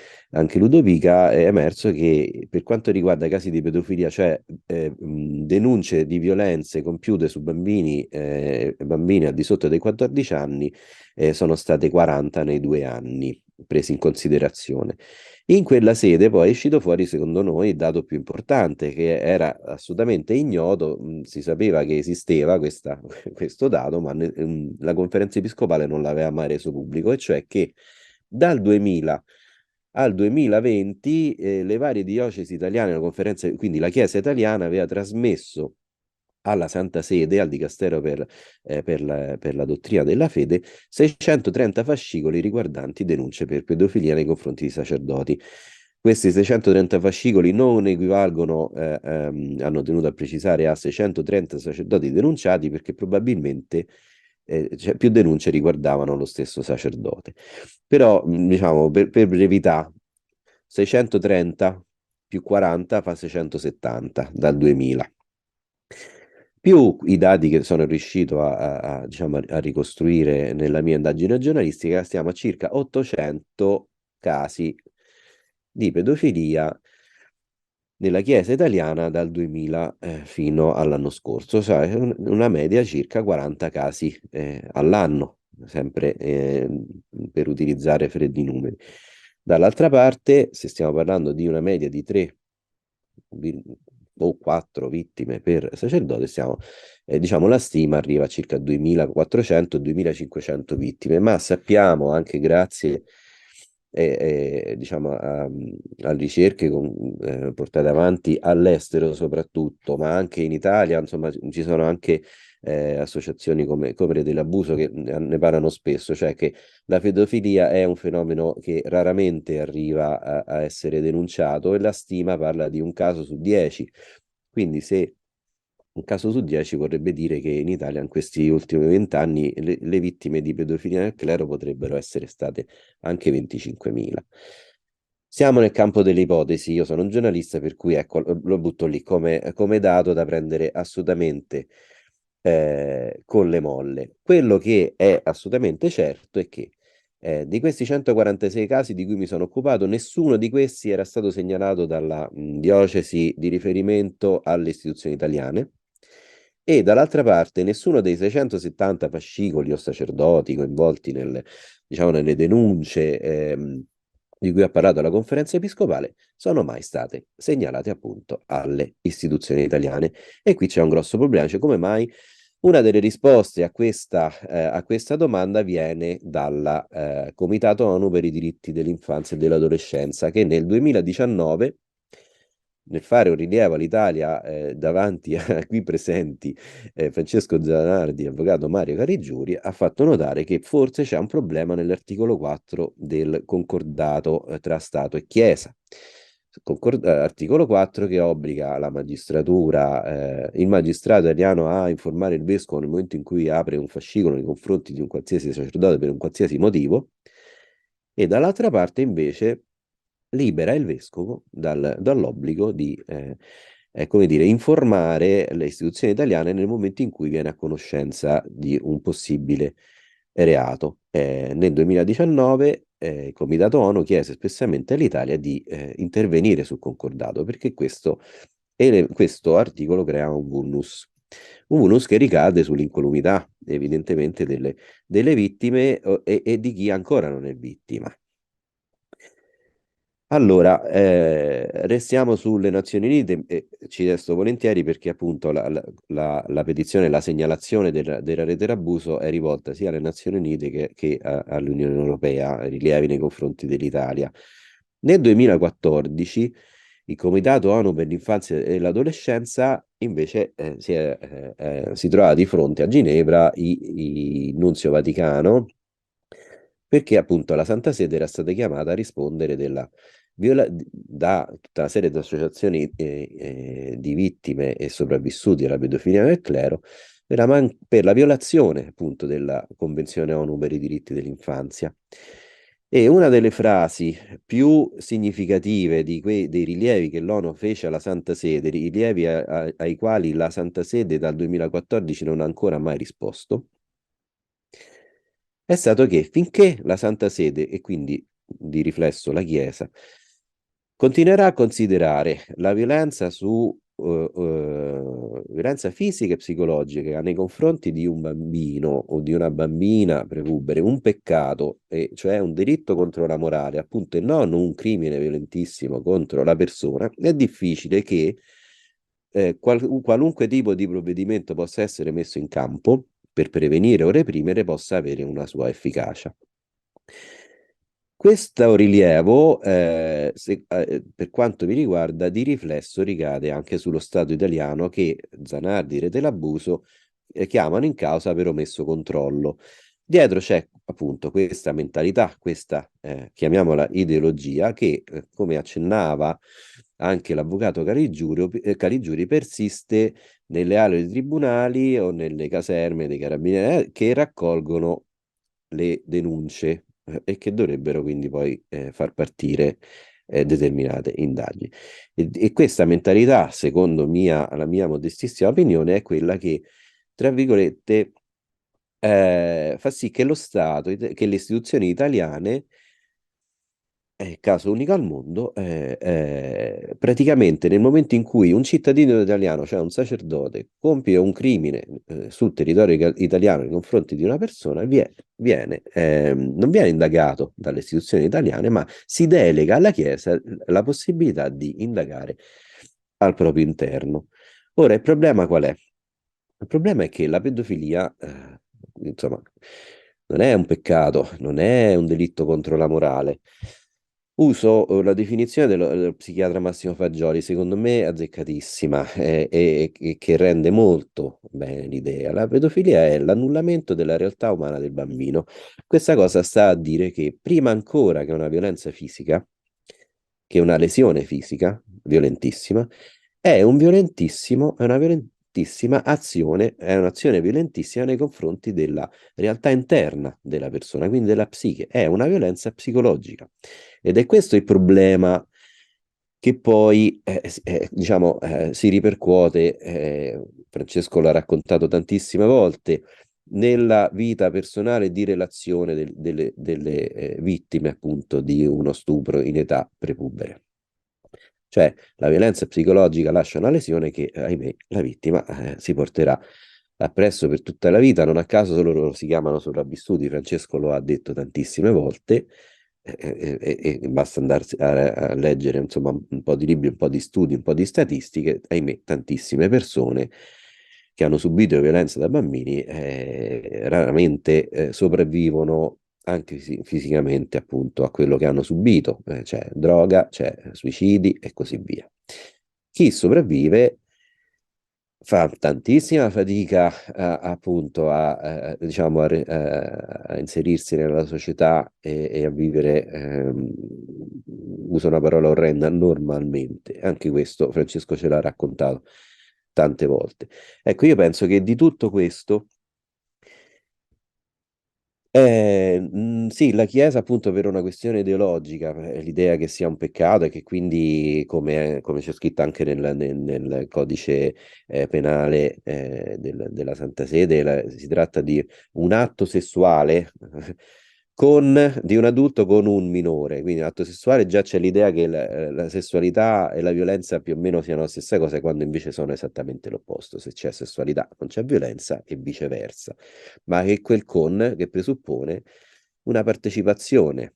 Ludovica, è emerso che per quanto riguarda casi di pedofilia, cioè denunce di violenze compiute su bambini al di sotto dei 14 anni, sono state 40 nei 2 anni presi in considerazione. In quella sede poi è uscito fuori, secondo noi, il dato più importante, che era assolutamente ignoto. Si sapeva che esisteva questo dato, ma la Conferenza Episcopale non l'aveva mai reso pubblico, e cioè che dal 2000 al 2020 le varie diocesi italiane, quindi la Chiesa italiana aveva trasmesso alla Santa Sede, al Dicastero per la dottrina della fede, 630 fascicoli riguardanti denunce per pedofilia nei confronti di sacerdoti. Questi 630 fascicoli non equivalgono, hanno tenuto a precisare, a 630 sacerdoti denunciati, perché probabilmente cioè, più denunce riguardavano lo stesso sacerdote. Però, diciamo, per brevità, 630 più 40 fa 670 dal 2000. Più i dati che sono riuscito diciamo, a ricostruire nella mia indagine giornalistica, stiamo a circa 800 casi di pedofilia nella Chiesa italiana dal 2000 fino all'anno scorso, cioè una media circa 40 casi all'anno, sempre per utilizzare freddi numeri. Dall'altra parte, se stiamo parlando di una media di 3 o 4 vittime per sacerdote, diciamo la stima arriva a circa 2400-2500 vittime, ma sappiamo anche grazie diciamo a ricerche portate avanti all'estero soprattutto, ma anche in Italia, insomma ci sono anche associazioni come Rete L'Abuso che ne parlano spesso, cioè che la pedofilia è un fenomeno che raramente arriva a essere denunciato, e la stima parla di un caso su 10. Quindi se un caso su 10 vorrebbe dire che in Italia in questi ultimi 20 anni le vittime di pedofilia nel clero potrebbero essere state anche 25.000. Siamo nel campo delle ipotesi, io sono un giornalista, per cui ecco, lo butto lì come dato da prendere assolutamente con le molle. Quello che è assolutamente certo è che di questi 146 casi di cui mi sono occupato, nessuno di questi era stato segnalato dalla diocesi di riferimento alle istituzioni italiane, e dall'altra parte nessuno dei 670 fascicoli o sacerdoti coinvolti diciamo, nelle denunce di cui ha parlato la Conferenza Episcopale sono mai state segnalate appunto alle istituzioni italiane. E qui c'è un grosso problema, cioè come mai Una delle risposte a questa domanda viene dal Comitato ONU per i diritti dell'infanzia e dell'adolescenza, che nel 2019, nel fare un rilievo all'Italia davanti a qui presenti Francesco Zanardi e avvocato Mario Carigiuri, ha fatto notare che forse c'è un problema nell'articolo 4 del concordato tra Stato e Chiesa. Articolo 4 che obbliga la magistratura, il magistrato italiano a informare il vescovo nel momento in cui apre un fascicolo nei confronti di un qualsiasi sacerdote per un qualsiasi motivo, e dall'altra parte invece libera il vescovo dall'obbligo di come dire, informare le istituzioni italiane nel momento in cui viene a conoscenza di un possibile reato. Nel 2019 il Comitato ONU chiese espressamente all'Italia di intervenire sul concordato perché questo articolo crea un vulnus che ricade sull'incolumità evidentemente delle vittime e di chi ancora non è vittima. Allora, restiamo sulle Nazioni Unite e ci resto volentieri perché appunto la petizione, la segnalazione della rete d'abuso è rivolta sia alle Nazioni Unite che all'Unione Europea, rilievi nei confronti dell'Italia. Nel 2014 il Comitato ONU per l'infanzia e l'adolescenza invece si trova di fronte a Ginevra il Nunzio Vaticano perché appunto la Santa Sede era stata chiamata a rispondere da tutta una serie di associazioni di vittime e sopravvissuti alla pedofilia nel clero per la violazione appunto della Convenzione ONU per i diritti dell'infanzia. E una delle frasi più significative dei rilievi che l'ONU fece alla Santa Sede, rilievi ai quali la Santa Sede dal 2014 non ha ancora mai risposto, è stato che finché la Santa Sede, e quindi di riflesso la Chiesa, continuerà a considerare la violenza violenza fisica e psicologica nei confronti di un bambino o di una bambina prepubere un peccato, cioè un delitto contro la morale, appunto, e non un crimine violentissimo contro la persona, è difficile che qualunque tipo di provvedimento possa essere messo in campo per prevenire o reprimere possa avere una sua efficacia. Questo rilievo, per quanto mi riguarda, di riflesso ricade anche sullo Stato italiano che Zanardi, Rete dell'Abuso, chiamano in causa per omesso controllo. Dietro c'è appunto questa mentalità, questa chiamiamola ideologia, che come accennava anche l'avvocato Caligiuri, persiste nelle aule dei tribunali o nelle caserme dei carabinieri che raccolgono le denunce e che dovrebbero quindi poi far partire determinate indagini. E questa mentalità, secondo la mia modestissima opinione, è quella che, tra virgolette, fa sì che lo Stato, che le istituzioni italiane, caso unico al mondo, praticamente nel momento in cui un cittadino italiano, cioè un sacerdote, compie un crimine sul territorio italiano nei confronti di una persona, non viene indagato dalle istituzioni italiane, ma si delega alla Chiesa la possibilità di indagare al proprio interno. Ora, il problema qual è? Il problema è che la pedofilia, insomma, non è un peccato, non è un delitto contro la morale. Uso la definizione dello psichiatra Massimo Fagioli, secondo me azzeccatissima e che rende molto bene l'idea. La pedofilia è l'annullamento della realtà umana del bambino. Questa cosa sta a dire che prima ancora che una violenza fisica, che una lesione fisica violentissima, è una violentissima azione, è un'azione violentissima nei confronti della realtà interna della persona, quindi della psiche, è una violenza psicologica. Ed è questo il problema che poi diciamo, si ripercuote, Francesco l'ha raccontato tantissime volte, nella vita personale di relazione delle vittime appunto di uno stupro in età prepubere. Cioè la violenza psicologica lascia una lesione che, ahimè, la vittima si porterà appresso per tutta la vita. Non a caso loro si chiamano sopravvissuti, Francesco lo ha detto tantissime volte, e basta andarsi a leggere insomma un po' di libri, un po' di studi, un po' di statistiche. Ahimè, tantissime persone che hanno subito violenza da bambini raramente sopravvivono anche fisicamente appunto a quello che hanno subito. C'è droga, c'è suicidi e così via. Chi sopravvive fa tantissima fatica appunto diciamo, a inserirsi nella società e a vivere, uso una parola orrenda, normalmente. Anche questo Francesco ce l'ha raccontato tante volte. Ecco, io penso che di tutto questo sì, la Chiesa appunto per una questione ideologica, l'idea che sia un peccato e che quindi, come c'è scritto anche nel codice penale della Santa Sede, si tratta di un atto sessuale di un adulto con un minore, quindi un atto sessuale già c'è l'idea che la sessualità e la violenza più o meno siano la stessa cosa, quando invece sono esattamente l'opposto. Se c'è sessualità non c'è violenza e viceversa, ma che quel che presuppone una partecipazione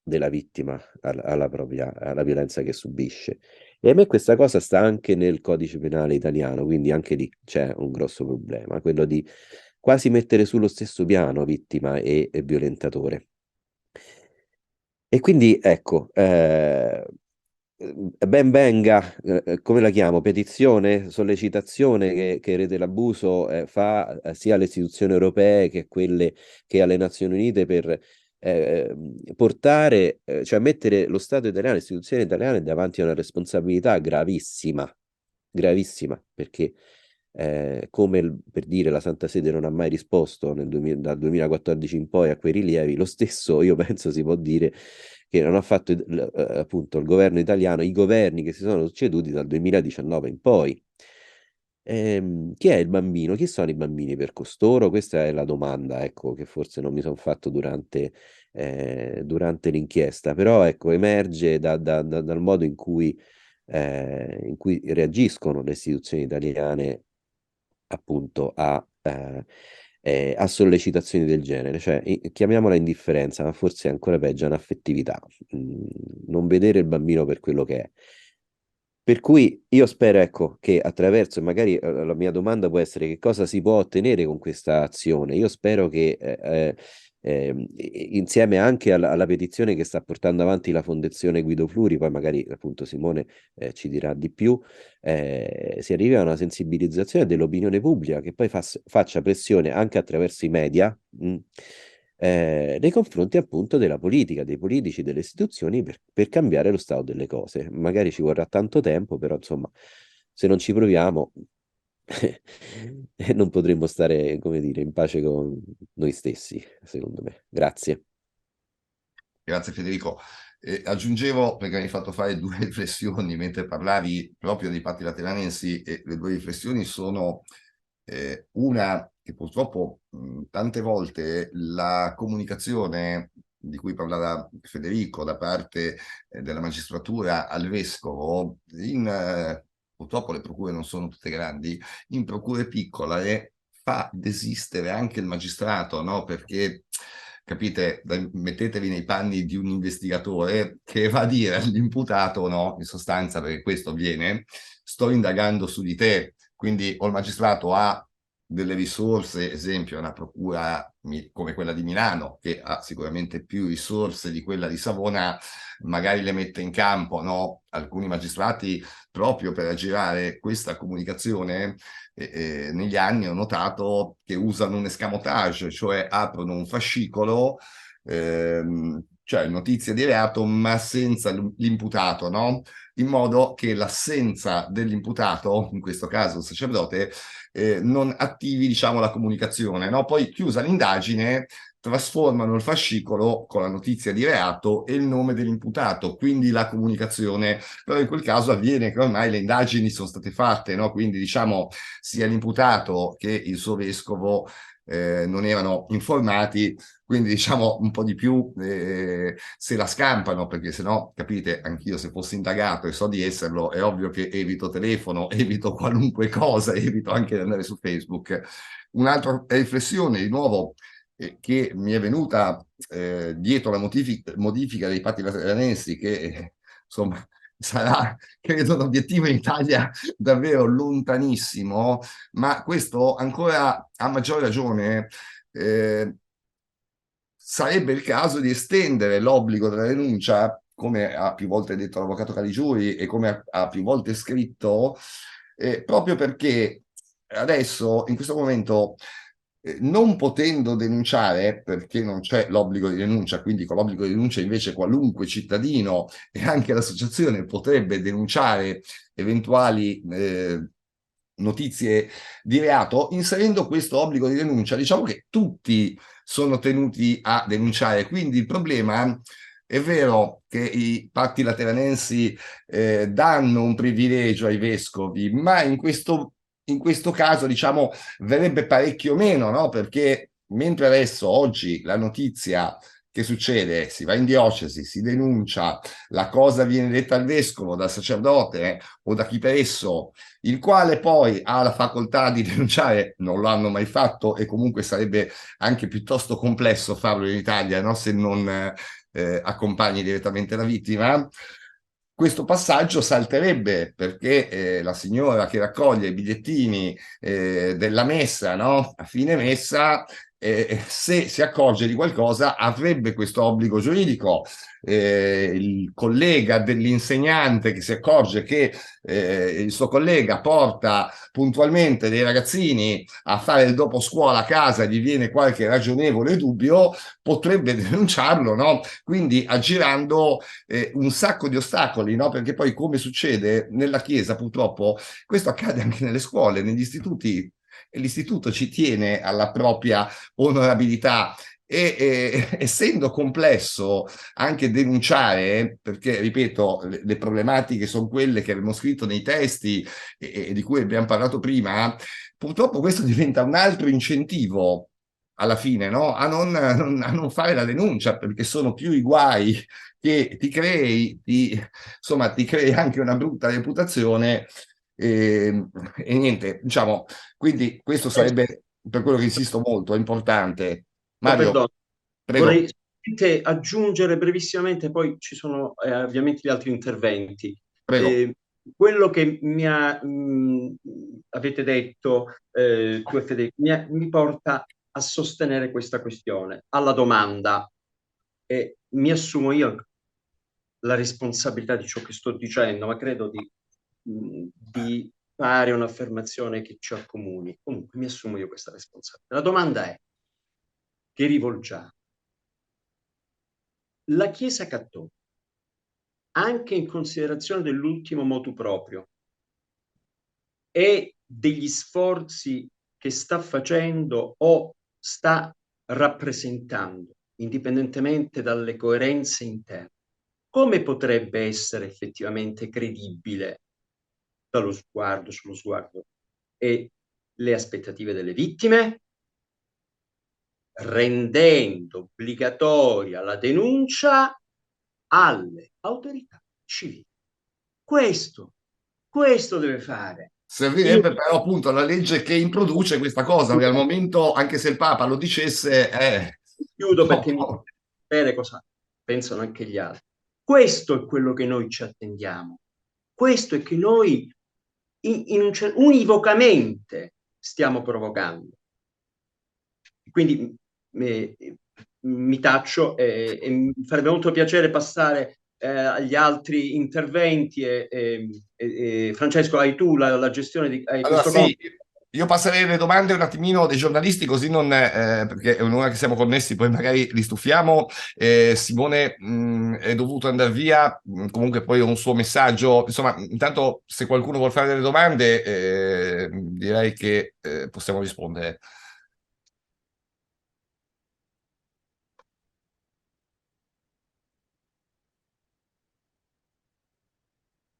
della vittima alla violenza che subisce. E a me questa cosa sta anche nel codice penale italiano, quindi anche lì c'è un grosso problema, quello di quasi mettere sullo stesso piano vittima e violentatore. E quindi ecco, ben venga, come la chiamo? Petizione, sollecitazione che Rete l'Abuso fa sia alle istituzioni europee che quelle che alle Nazioni Unite per portare, cioè mettere lo Stato italiano, le istituzioni italiane davanti a una responsabilità gravissima, gravissima, perché come per dire la Santa Sede non ha mai risposto dal 2014 in poi a quei rilievi, lo stesso io penso si può dire che non ha fatto appunto il governo italiano, i governi che si sono succeduti dal 2019 in poi. Chi è il bambino? Chi sono i bambini per costoro? Questa è la domanda, ecco, che forse non mi sono fatto durante l'inchiesta, però ecco, emerge dal modo in cui reagiscono le istituzioni italiane appunto a sollecitazioni del genere, cioè chiamiamola indifferenza, ma forse è ancora peggio, un'affettività, non vedere il bambino per quello che è. Per cui io spero, ecco, che attraverso, magari la mia domanda può essere che cosa si può ottenere con questa azione. Io spero che insieme anche alla petizione che sta portando avanti la Fondazione Guido Fluri, poi magari appunto Simone ci dirà di più, si arrivi a una sensibilizzazione dell'opinione pubblica che poi faccia pressione anche attraverso i media. Nei confronti appunto della politica, dei politici, delle istituzioni per cambiare lo stato delle cose. Magari ci vorrà tanto tempo, però insomma, se non ci proviamo, non potremmo stare, come dire, in pace con noi stessi, secondo me. Grazie. Grazie Federico. Aggiungevo, perché mi hai fatto fare due riflessioni mentre parlavi proprio dei patti lateranensi, e le due riflessioni sono una che purtroppo tante volte la comunicazione di cui parlava Federico da parte della magistratura al vescovo, purtroppo le procure non sono tutte grandi, in procure piccole fa desistere anche il magistrato, no? Perché capite, mettetevi nei panni di un investigatore che va a dire all'imputato, no, in sostanza, perché questo avviene, sto indagando su di te, quindi o il magistrato ha delle risorse, esempio una procura come quella di Milano, che ha sicuramente più risorse di quella di Savona, magari le mette in campo, no? Alcuni magistrati, proprio per aggirare questa comunicazione, negli anni ho notato che usano un escamotage, cioè aprono un fascicolo, cioè notizie di reato, ma senza l'imputato, no? In modo che l'assenza dell'imputato, in questo caso il sacerdote, non attivi, diciamo, la comunicazione, no? Poi chiusa l'indagine, trasformano il fascicolo con la notizia di reato e il nome dell'imputato, quindi la comunicazione, però in quel caso avviene che ormai le indagini sono state fatte, no? Quindi diciamo sia l'imputato che il suo vescovo non erano informati, quindi diciamo un po' di più se la scampano, perché se no, capite, anch'io se fossi indagato e so di esserlo, è ovvio che evito telefono, evito qualunque cosa, evito anche di andare su Facebook. Un'altra riflessione, di nuovo, che mi è venuta dietro la modifica dei patti lateranensi, che insomma sarà, credo, l'obiettivo in Italia davvero lontanissimo, ma questo ancora a maggior ragione sarebbe il caso di estendere l'obbligo della denuncia, come ha più volte detto l'avvocato Caligiuri e come ha più volte scritto, proprio perché adesso, in questo momento, non potendo denunciare, perché non c'è l'obbligo di denuncia, quindi con l'obbligo di denuncia invece qualunque cittadino e anche l'associazione potrebbe denunciare eventuali notizie di reato, inserendo questo obbligo di denuncia, diciamo che tutti sono tenuti a denunciare. Quindi il problema è vero che i patti lateranensi danno un privilegio ai vescovi, ma in questo caso, diciamo, verrebbe parecchio meno, no? Perché mentre adesso, oggi, la notizia che succede, si va in diocesi, si denuncia, la cosa viene detta al vescovo, dal sacerdote o da chi per esso, il quale poi ha la facoltà di denunciare, non lo hanno mai fatto e comunque sarebbe anche piuttosto complesso farlo in Italia, no? Se non accompagni direttamente la vittima. Questo passaggio salterebbe perché la signora che raccoglie i bigliettini della messa, no? A fine messa, se si accorge di qualcosa avrebbe questo obbligo giuridico. Il collega dell'insegnante che si accorge che il suo collega porta puntualmente dei ragazzini a fare il dopo scuola a casa e gli viene qualche ragionevole dubbio, potrebbe denunciarlo, no? Quindi aggirando un sacco di ostacoli, no? Perché poi, come succede nella Chiesa, purtroppo, questo accade anche nelle scuole, negli istituti, e l'istituto ci tiene alla propria onorabilità. Essendo complesso anche denunciare, perché ripeto, le problematiche sono quelle che abbiamo scritto nei testi e di cui abbiamo parlato prima, purtroppo questo diventa un altro incentivo alla fine, no? A non fare la denuncia, perché sono più i guai che ti crei, insomma, ti crei anche una brutta reputazione e niente, diciamo, quindi questo sarebbe, per quello che insisto molto, è importante. No, Mario, perdono. prego, Vorrei solamente aggiungere brevissimamente, poi ci sono ovviamente gli altri interventi. prego. Quello che avete detto, tu e Federico, mi porta a sostenere questa questione, alla domanda, e mi assumo io la responsabilità di ciò che sto dicendo, ma credo di fare un'affermazione che ci accomuni. Comunque mi assumo io questa responsabilità. La domanda è, che rivolgiamo? La Chiesa Cattolica, anche in considerazione dell'ultimo motu proprio e degli sforzi che sta facendo o sta rappresentando, indipendentemente dalle coerenze interne, come potrebbe essere effettivamente credibile sullo sguardo e le aspettative delle vittime, rendendo obbligatoria la denuncia alle autorità civili. Questo deve fare. Io Servirebbe però appunto la legge che introduce questa cosa, che al momento, anche se il Papa lo dicesse, chiudo perché mi no. sapere cosa pensano anche gli altri. Questo è quello che noi ci attendiamo. Questo è che noi univocamente stiamo provocando. Quindi mi taccio e mi farebbe molto piacere passare agli altri interventi Francesco, hai tu la gestione hai Allora questo sì, compito. io passerei le domande un attimino dei giornalisti così non, perché è un'ora che siamo connessi, poi magari li stufiamo. Simone è dovuto andare via, comunque poi ho un suo messaggio. Insomma, intanto se qualcuno vuole fare delle domande, direi che possiamo rispondere.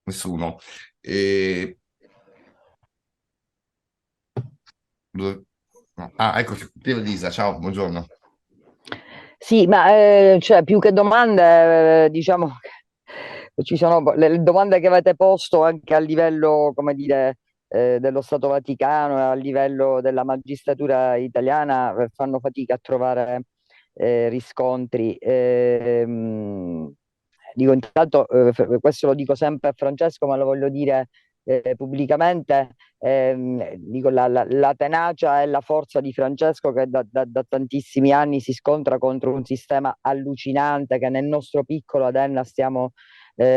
Nessuno. E... Ah, ecco, Piero Elisa, ciao, buongiorno. Sì, ma cioè, più che domande, diciamo che ci sono le domande che avete posto anche a livello, come dire, dello Stato Vaticano e a livello della magistratura italiana, fanno fatica a trovare riscontri. dico intanto, questo lo dico sempre a Francesco, ma lo voglio dire pubblicamente, dico la tenacia e la forza di Francesco, che da tantissimi anni si scontra contro un sistema allucinante che nel nostro piccolo ad Enna stiamo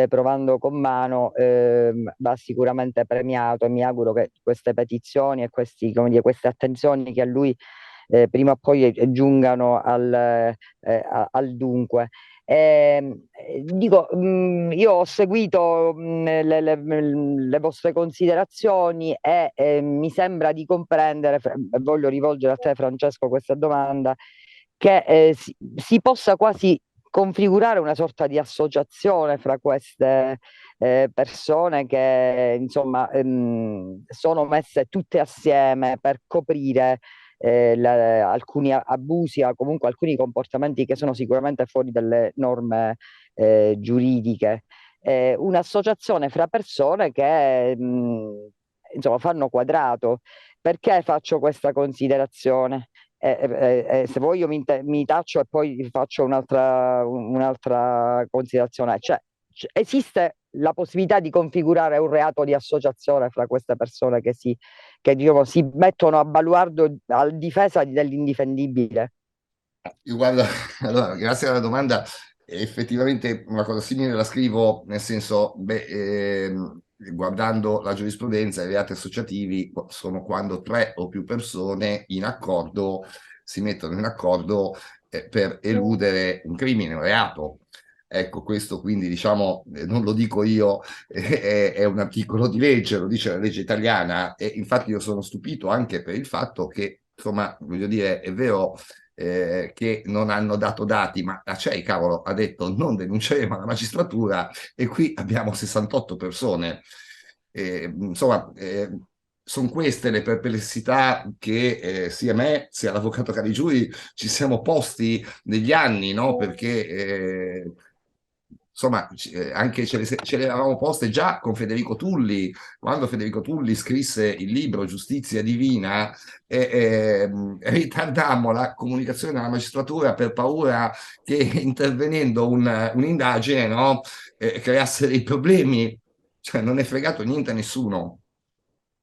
provando con mano, va sicuramente premiato, e mi auguro che queste petizioni e queste attenzioni che a lui prima o poi giungano al dunque. Dico, io ho seguito le vostre considerazioni e mi sembra di comprendere, voglio rivolgere a te Francesco questa domanda, che si possa quasi configurare una sorta di associazione fra queste persone che insomma sono messe tutte assieme per coprire alcuni abusi, comunque alcuni comportamenti che sono sicuramente fuori dalle norme giuridiche. Un'associazione fra persone che insomma fanno quadrato. Perché faccio questa considerazione? Se vuoi io mi taccio e poi faccio un'altra considerazione. Cioè, esiste la possibilità di configurare un reato di associazione fra queste persone che diciamo, si mettono a baluardo a difesa dell'indifendibile? Guarda, allora, grazie alla domanda. Effettivamente una cosa simile la scrivo, nel senso, guardando la giurisprudenza, i reati associativi sono quando 3 o più persone in accordo si mettono in accordo per eludere un crimine, un reato. Ecco, questo quindi diciamo, non lo dico io, è un articolo di legge, lo dice la legge italiana, e infatti io sono stupito anche per il fatto che, insomma, voglio dire, è vero che non hanno dato dati, ma la CEI, cavolo, ha detto non denunceremo la magistratura, e qui abbiamo 68 persone. Insomma, sono queste le perplessità che sia me sia l'avvocato Caligiuri ci siamo posti negli anni, no? Perché insomma, anche ce le eravamo poste già con Federico Tulli, quando Federico Tulli scrisse il libro Giustizia Divina, ritardammo la comunicazione alla magistratura per paura che intervenendo un'indagine, no, creasse dei problemi. Cioè, non è fregato niente a nessuno.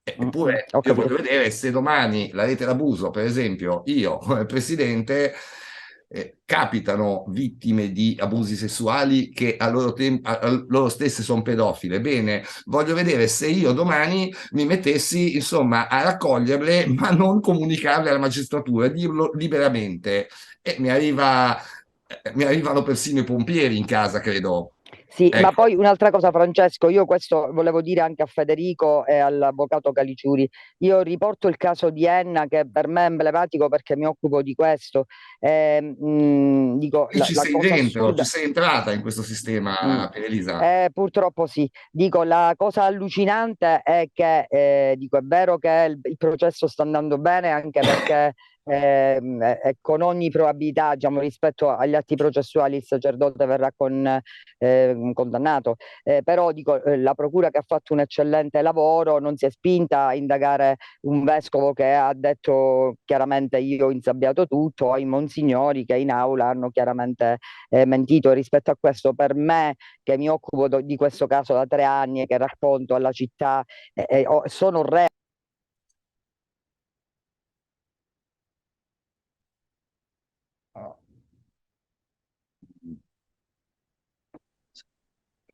Eppure io voglio vedere se domani la rete d'abuso, per esempio, io come presidente, capitano vittime di abusi sessuali che a loro stesse sono pedofile. Bene, voglio vedere se io domani mi mettessi, insomma, a raccoglierle, ma non comunicarle alla magistratura, dirlo liberamente. E mi arrivano persino i pompieri in casa, credo. Sì, Ecco. ma poi un'altra cosa, Francesco, io questo volevo dire anche a Federico e all'avvocato Caliciuri. Io riporto il caso di Enna, che per me è emblematico perché mi occupo di questo. Dico, Qui ci la sei cosa dentro, assurda. ci sei entrata in questo sistema, Elisa. Purtroppo sì. Dico, la cosa allucinante è che dico, è vero che il processo sta andando bene, anche perché con ogni probabilità, diciamo, rispetto agli atti processuali, il sacerdote verrà condannato. Però dico, la procura, che ha fatto un eccellente lavoro, non si è spinta a indagare un vescovo che ha detto chiaramente io ho insabbiato tutto, o i monsignori che in aula hanno chiaramente mentito. E rispetto a questo, per me, che mi occupo di questo caso da 3 anni e che racconto alla città, sono re.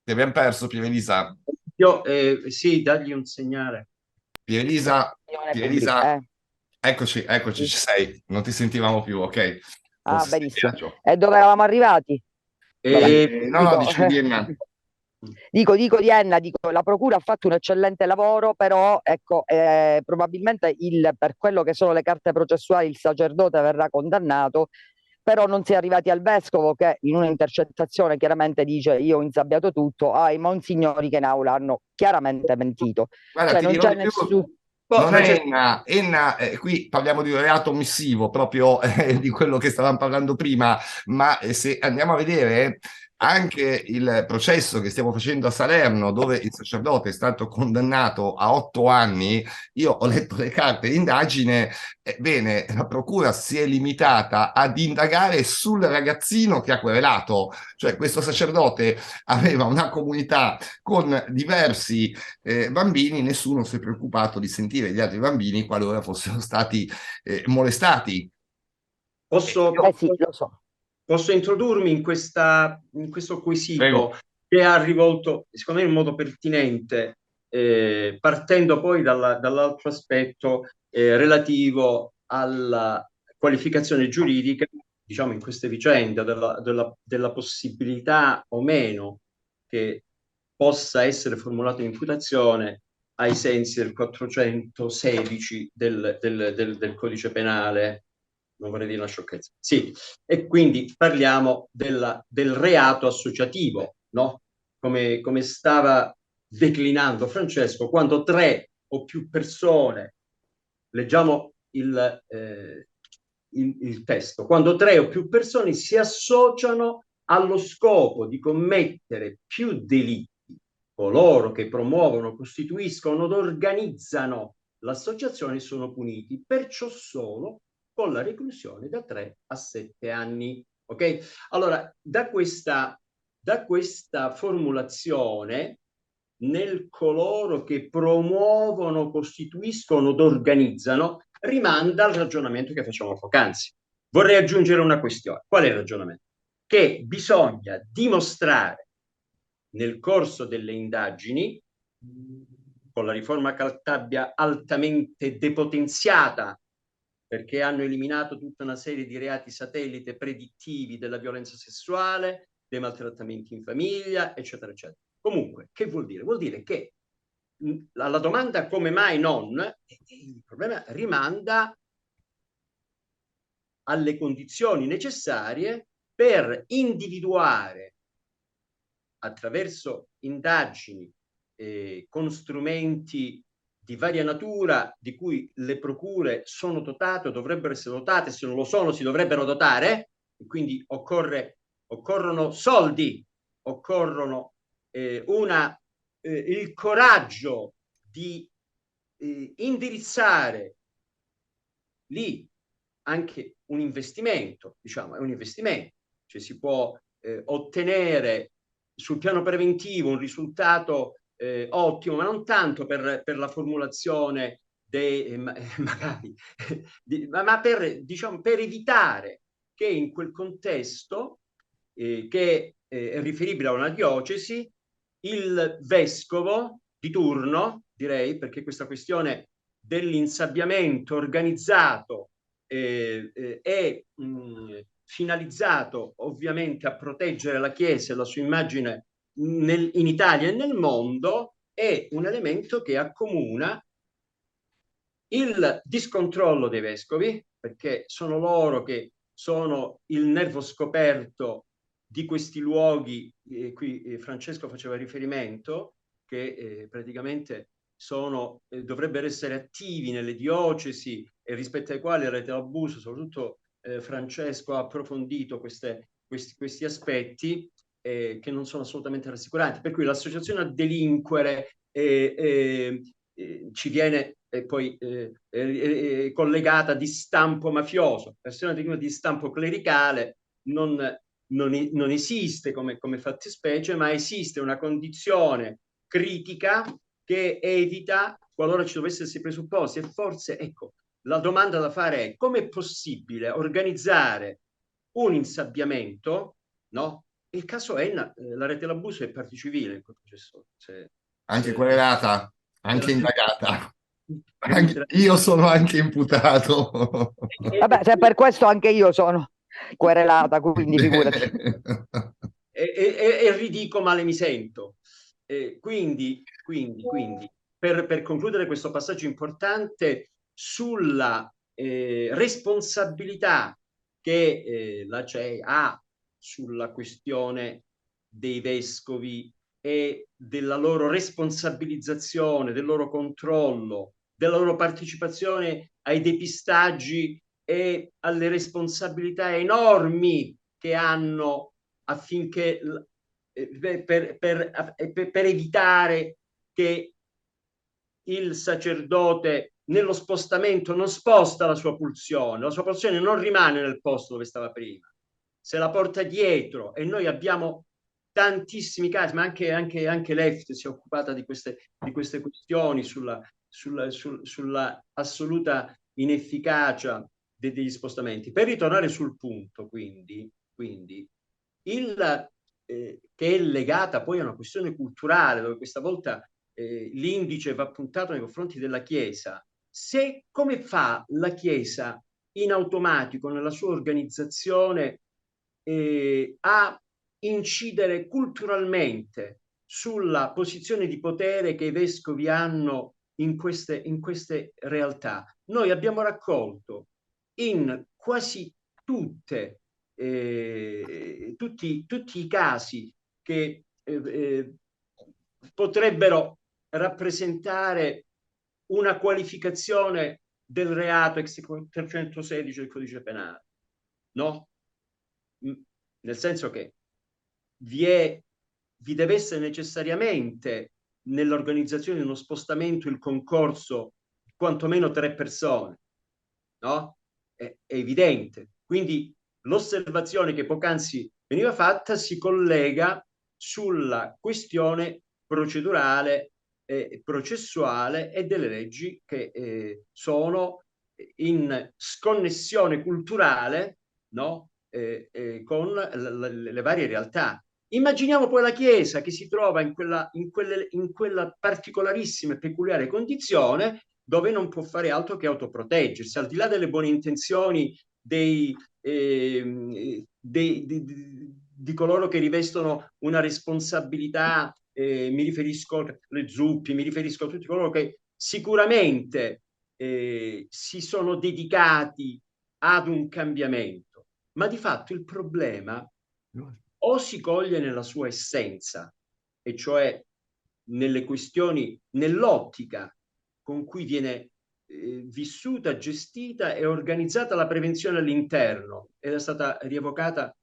Ti abbiamo perso, Pierelisa. Io, sì, dagli un segnale. Pierelisa, Pubblica, eccoci, sì. ci sei, non ti sentivamo più, ok. Ah, Forse benissimo. E dove eravamo arrivati? no, dicevi di Enna. Dico di Enna, dico, la procura ha fatto un eccellente lavoro, però ecco, probabilmente per quello che sono le carte processuali il sacerdote verrà condannato, però non si è arrivati al vescovo, che in un'intercettazione chiaramente dice io ho insabbiato tutto, ai monsignori che in aula hanno chiaramente mentito. Guarda, Cioè ti non dirò c'è di più, nessuno. non è Enna, qui parliamo di un reato omissivo, proprio di quello che stavamo parlando prima, ma se andiamo a vedere, anche il processo che stiamo facendo a Salerno, dove il sacerdote è stato condannato a 8 anni, io ho letto le carte d'indagine, bene, la procura si è limitata ad indagare sul ragazzino che ha querelato, cioè questo sacerdote aveva una comunità con diversi bambini, nessuno si è preoccupato di sentire gli altri bambini qualora fossero stati molestati. Posso, Sì, lo so. posso introdurmi in questo quesito Prego. che ha rivolto, secondo me, in modo pertinente, partendo poi dall'altro aspetto relativo alla qualificazione giuridica, diciamo, in queste vicende, della possibilità o meno che possa essere formulata imputazione ai sensi del 416 del codice penale. Non vorrei dire una sciocchezza. Sì, e quindi parliamo del reato associativo, no? Come stava declinando Francesco, quando 3 o più persone, leggiamo il testo, quando 3 o più persone si associano allo scopo di commettere più delitti, coloro che promuovono, costituiscono ed organizzano l'associazione sono puniti, perciò solo con la reclusione da 3 a 7 anni. Ok? Allora, da questa formulazione, nel coloro che promuovono, costituiscono ed organizzano, rimanda al ragionamento che facciamo poc'anzi. Vorrei aggiungere una questione. Qual è il ragionamento? Che bisogna dimostrare nel corso delle indagini, con la riforma Cartabia altamente depotenziata, perché hanno eliminato tutta una serie di reati satellite predittivi della violenza sessuale, dei maltrattamenti in famiglia, eccetera, eccetera. Comunque, che vuol dire? Vuol dire che alla domanda come mai non, il problema rimanda alle condizioni necessarie per individuare, attraverso indagini con strumenti di varia natura di cui le procure sono dotate o dovrebbero essere dotate, se non lo sono si dovrebbero dotare, e quindi occorrono soldi, occorrono il coraggio di indirizzare lì anche un investimento, diciamo, è un investimento, cioè si può ottenere sul piano preventivo un risultato ottimo, ma non tanto per la formulazione magari, ma per, diciamo, per evitare che in quel contesto che è riferibile a una diocesi, il vescovo di turno, direi, perché questa questione dell'insabbiamento organizzato è finalizzato ovviamente a proteggere la Chiesa e la sua immagine in Italia e nel mondo, è un elemento che accomuna il discontrollo dei vescovi, perché sono loro che sono il nervo scoperto di questi luoghi, qui Francesco faceva riferimento, che praticamente dovrebbero essere attivi nelle diocesi e rispetto ai quali la rete d'abuso, soprattutto Francesco ha approfondito questi aspetti che non sono assolutamente rassicuranti, per cui l'associazione a delinquere ci viene poi collegata di stampo mafioso, l'associazione di stampo clericale non esiste come fattispecie, ma esiste una condizione critica che evita, qualora ci dovesse essere presupposti, e forse, ecco, la domanda da fare è: come è possibile organizzare un insabbiamento, no? Il caso è la rete dell'abuso è parte civile in quel processo. Anche querelata, anche indagata. Anche, io sono anche imputato. Vabbè, se per questo anche io sono querelata, quindi figurati. E ridico male mi sento. Quindi per concludere questo passaggio importante sulla responsabilità che la CEI ha sulla questione dei vescovi e della loro responsabilizzazione, del loro controllo, della loro partecipazione ai depistaggi e alle responsabilità enormi che hanno affinché per evitare che il sacerdote nello spostamento non sposta la sua pulsione non rimane nel posto dove stava prima, se la porta dietro. E noi abbiamo tantissimi casi, ma anche Left si è occupata di queste questioni sulla assoluta inefficacia degli spostamenti. Per ritornare sul punto, quindi che è legata poi a una questione culturale, dove questa volta l'indice va puntato nei confronti della Chiesa. Come fa la Chiesa in automatico nella sua organizzazione a incidere culturalmente sulla posizione di potere che i vescovi hanno in queste realtà? Noi abbiamo raccolto in quasi tutti i casi che potrebbero rappresentare una qualificazione del reato ex 316 del codice penale, no? Nel senso che vi deve essere necessariamente nell'organizzazione di uno spostamento il concorso di quantomeno 3 persone, no? È evidente. Quindi l'osservazione che poc'anzi veniva fatta si collega sulla questione procedurale, processuale e delle leggi che sono in sconnessione culturale, no? Con le varie realtà. Immaginiamo poi la Chiesa che si trova in quella particolarissima e peculiare condizione dove non può fare altro che autoproteggersi, al di là delle buone intenzioni di coloro che rivestono una responsabilità. Mi riferisco alle Zuppi, mi riferisco a tutti coloro che sicuramente si sono dedicati ad un cambiamento, ma di fatto il problema o si coglie nella sua essenza, e cioè nelle questioni, nell'ottica con cui viene vissuta, gestita e organizzata la prevenzione all'interno, ed è stata rievocata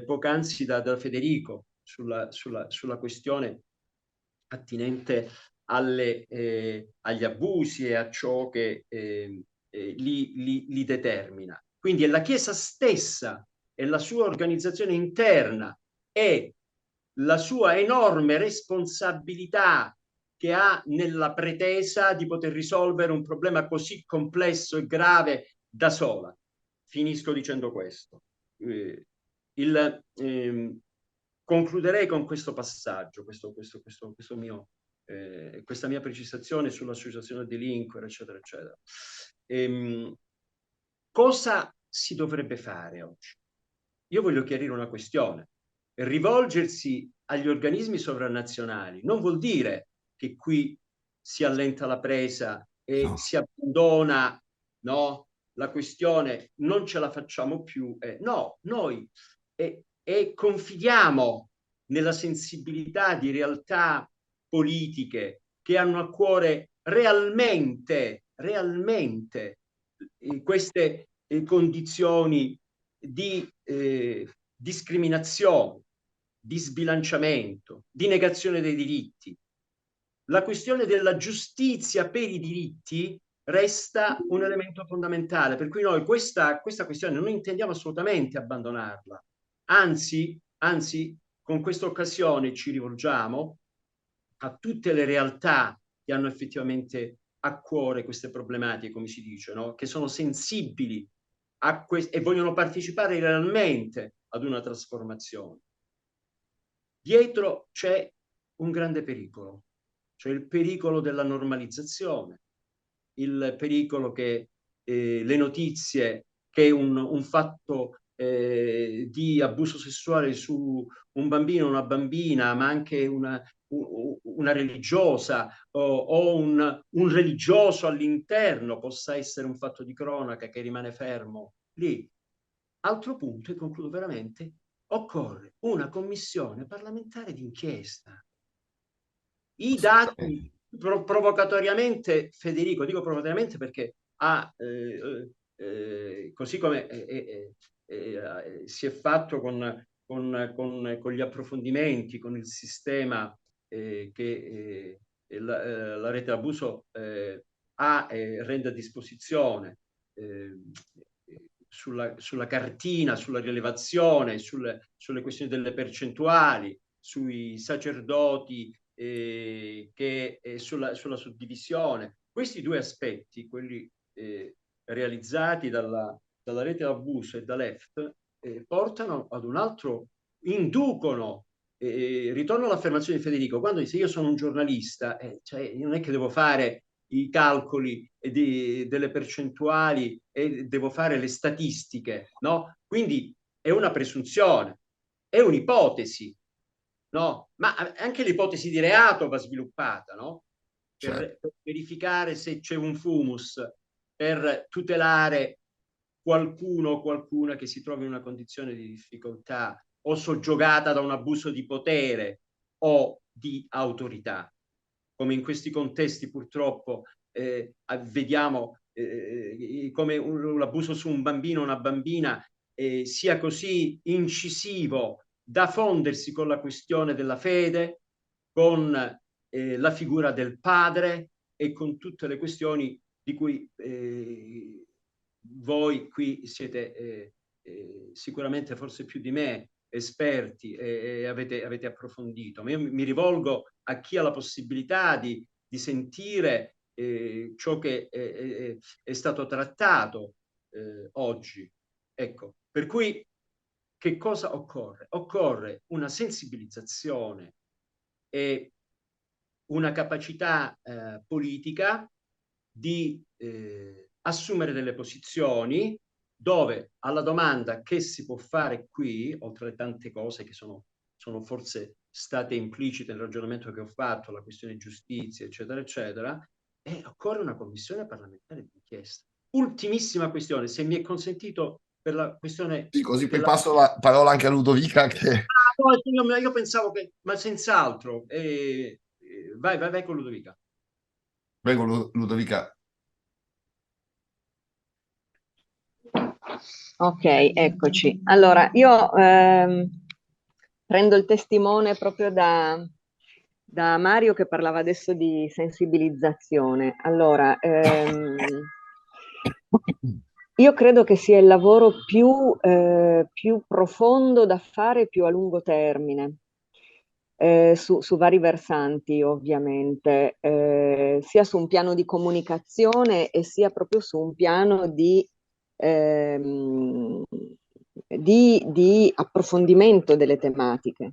poc'anzi da Federico sulla questione attinente agli abusi e a ciò che li determina. Quindi è la Chiesa stessa e la sua organizzazione interna e la sua enorme responsabilità che ha nella pretesa di poter risolvere un problema così complesso e grave da sola. Finisco dicendo questo. Concluderei con questo passaggio, questa mia precisazione sull'associazione delinquere, eccetera, eccetera. Cosa si dovrebbe fare oggi? Io voglio chiarire una questione. Rivolgersi agli organismi sovranazionali non vuol dire che qui si allenta la presa e si abbandona, no, la questione, non ce la facciamo più. No, noi confidiamo nella sensibilità di realtà politiche che hanno a cuore realmente queste condizioni di discriminazione, di sbilanciamento, di negazione dei diritti. La questione della giustizia per i diritti resta un elemento fondamentale, per cui noi questa questione non intendiamo assolutamente abbandonarla. Anzi, con questa occasione ci rivolgiamo a tutte le realtà che hanno effettivamente a cuore queste problematiche, come si dice, no? Che sono sensibili e vogliono partecipare realmente ad una trasformazione. Dietro c'è un grande pericolo, cioè il pericolo della normalizzazione, il pericolo che le notizie che un fatto di abuso sessuale su un bambino o una bambina, ma anche una religiosa o un religioso all'interno possa essere un fatto di cronaca che rimane fermo lì. Altro punto, e concludo veramente, occorre una commissione parlamentare d'inchiesta. I dati provocatoriamente, Federico, dico provocatoriamente perché così come si è fatto con con gli approfondimenti, con il sistema che la rete d'abuso ha e rende a disposizione sulla cartina, sulla rilevazione, sulle questioni delle percentuali, sui sacerdoti sulla suddivisione. Questi due aspetti, quelli realizzati dalla rete d'abuso e dall'EFT, portano ad un altro, inducono, ritorno all'affermazione di Federico, quando dice io sono un giornalista, cioè non è che devo fare i calcoli delle percentuali e devo fare le statistiche, no? Quindi è una presunzione, è un'ipotesi, no? Ma anche l'ipotesi di reato va sviluppata, no? Per verificare se c'è un fumus, per tutelare qualcuno o qualcuna che si trova in una condizione di difficoltà o soggiogata da un abuso di potere o di autorità. Come in questi contesti purtroppo vediamo come un abuso su un bambino o una bambina sia così incisivo da fondersi con la questione della fede, con la figura del padre e con tutte le questioni di cui voi qui siete sicuramente forse più di me esperti e avete approfondito. Ma io mi rivolgo a chi ha la possibilità di sentire ciò che è stato trattato oggi. Ecco, per cui che cosa occorre? Occorre una sensibilizzazione e una capacità politica di assumere delle posizioni dove alla domanda che si può fare qui, oltre alle tante cose che sono forse state implicite nel ragionamento che ho fatto, la questione giustizia, eccetera, eccetera, occorre una commissione parlamentare di inchiesta. Ultimissima questione, se mi è consentito, per la questione... Sì, così poi passo la parola anche a Ludovica che... No, io pensavo che... Ma senz'altro. Vai con Ludovica. Prego, Ludovica. Ok, eccoci. Allora, io prendo il testimone proprio da Mario che parlava adesso di sensibilizzazione. Allora, io credo che sia il lavoro più profondo da fare, più a lungo termine. Su vari versanti ovviamente, sia su un piano di comunicazione e sia proprio su un piano di approfondimento delle tematiche,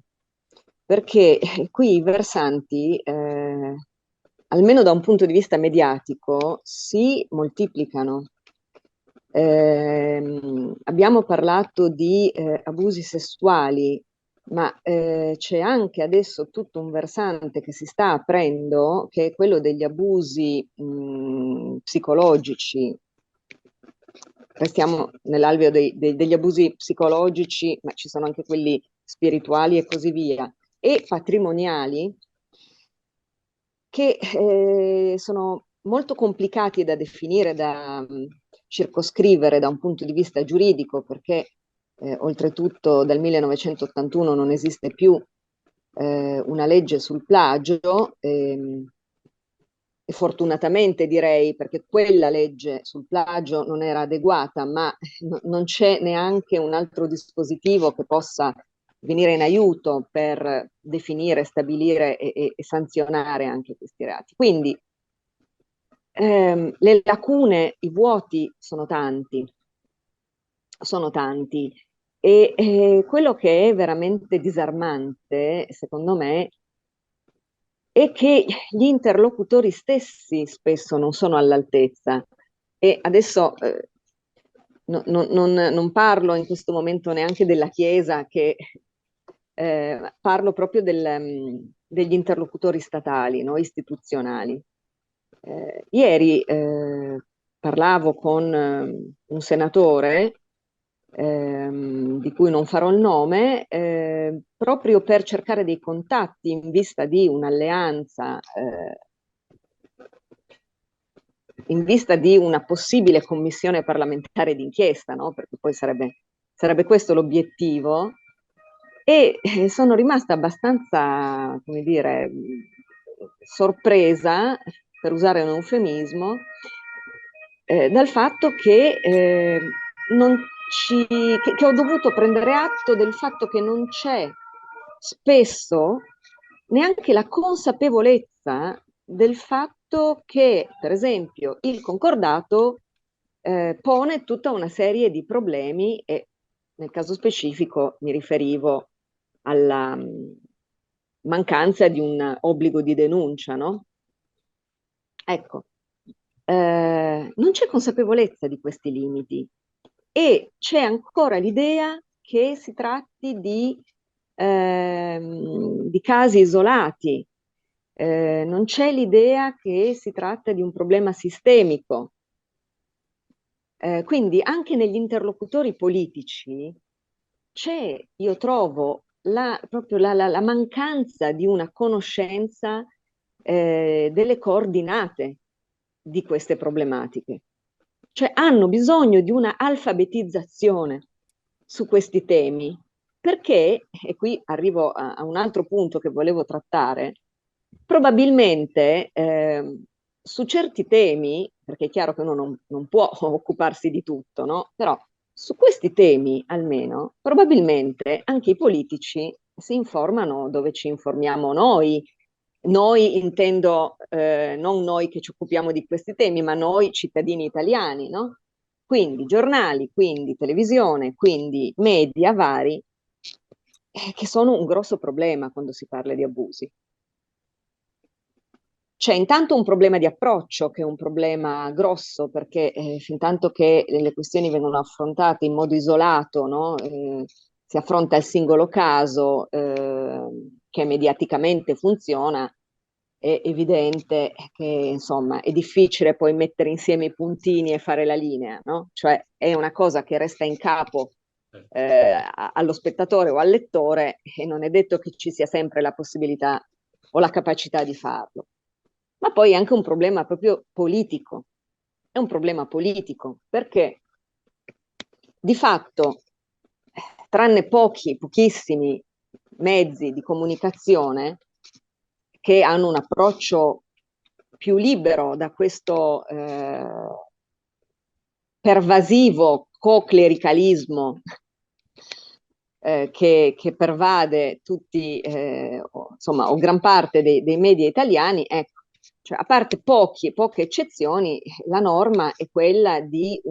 perché qui i versanti, almeno da un punto di vista mediatico, si moltiplicano. Abbiamo parlato di abusi sessuali, ma c'è anche adesso tutto un versante che si sta aprendo, che è quello degli abusi psicologici. Restiamo nell'alveo degli abusi psicologici, ma ci sono anche quelli spirituali e così via, e patrimoniali, che sono molto complicati da definire, da circoscrivere da un punto di vista giuridico, perché oltretutto dal 1981 non esiste più una legge sul plagio, e fortunatamente direi, perché quella legge sul plagio non era adeguata, ma non c'è neanche un altro dispositivo che possa venire in aiuto per definire, stabilire e sanzionare anche questi reati. Quindi le lacune, i vuoti sono tanti, e quello che è veramente disarmante, secondo me, è che gli interlocutori stessi spesso non sono all'altezza. E adesso non parlo in questo momento neanche della Chiesa, che parlo proprio degli interlocutori statali, no, istituzionali. Ieri parlavo con un senatore di cui non farò il nome, proprio per cercare dei contatti in vista di un'alleanza, in vista di una possibile commissione parlamentare d'inchiesta, no? Perché poi sarebbe questo l'obiettivo. E sono rimasta abbastanza, come dire, sorpresa, per usare un eufemismo, dal fatto che, che ho dovuto prendere atto del fatto che non c'è spesso neanche la consapevolezza del fatto che, per esempio, il concordato pone tutta una serie di problemi e nel caso specifico mi riferivo alla mancanza di un obbligo di denuncia, no? Ecco, non c'è consapevolezza di questi limiti e c'è ancora l'idea che si tratti di casi isolati, non c'è l'idea che si tratta di un problema sistemico. Quindi anche negli interlocutori politici c'è, io trovo, proprio la mancanza di una conoscenza delle coordinate di queste problematiche. Cioè hanno bisogno di una alfabetizzazione su questi temi, perché, e qui arrivo a un altro punto che volevo trattare, probabilmente su certi temi, perché è chiaro che uno non può occuparsi di tutto, no? Però su questi temi almeno, probabilmente anche i politici si informano dove ci informiamo noi. Noi intendo non noi che ci occupiamo di questi temi, ma noi cittadini italiani, no? Quindi giornali, quindi televisione, quindi media vari, che sono un grosso problema quando si parla di abusi. C'è intanto un problema di approccio, che è un problema grosso, perché fin tanto che le questioni vengono affrontate in modo isolato, no? Si affronta il singolo caso che mediaticamente funziona, è evidente che insomma è difficile poi mettere insieme i puntini e fare la linea, no? Cioè è una cosa che resta in capo allo spettatore o al lettore e non è detto che ci sia sempre la possibilità o la capacità di farlo. Ma poi è anche un problema proprio politico. È un problema politico perché di fatto, tranne pochissimi mezzi di comunicazione che hanno un approccio più libero da questo pervasivo co-clericalismo che pervade tutti, insomma, o gran parte dei media italiani, ecco, cioè, a parte poche eccezioni, la norma è quella di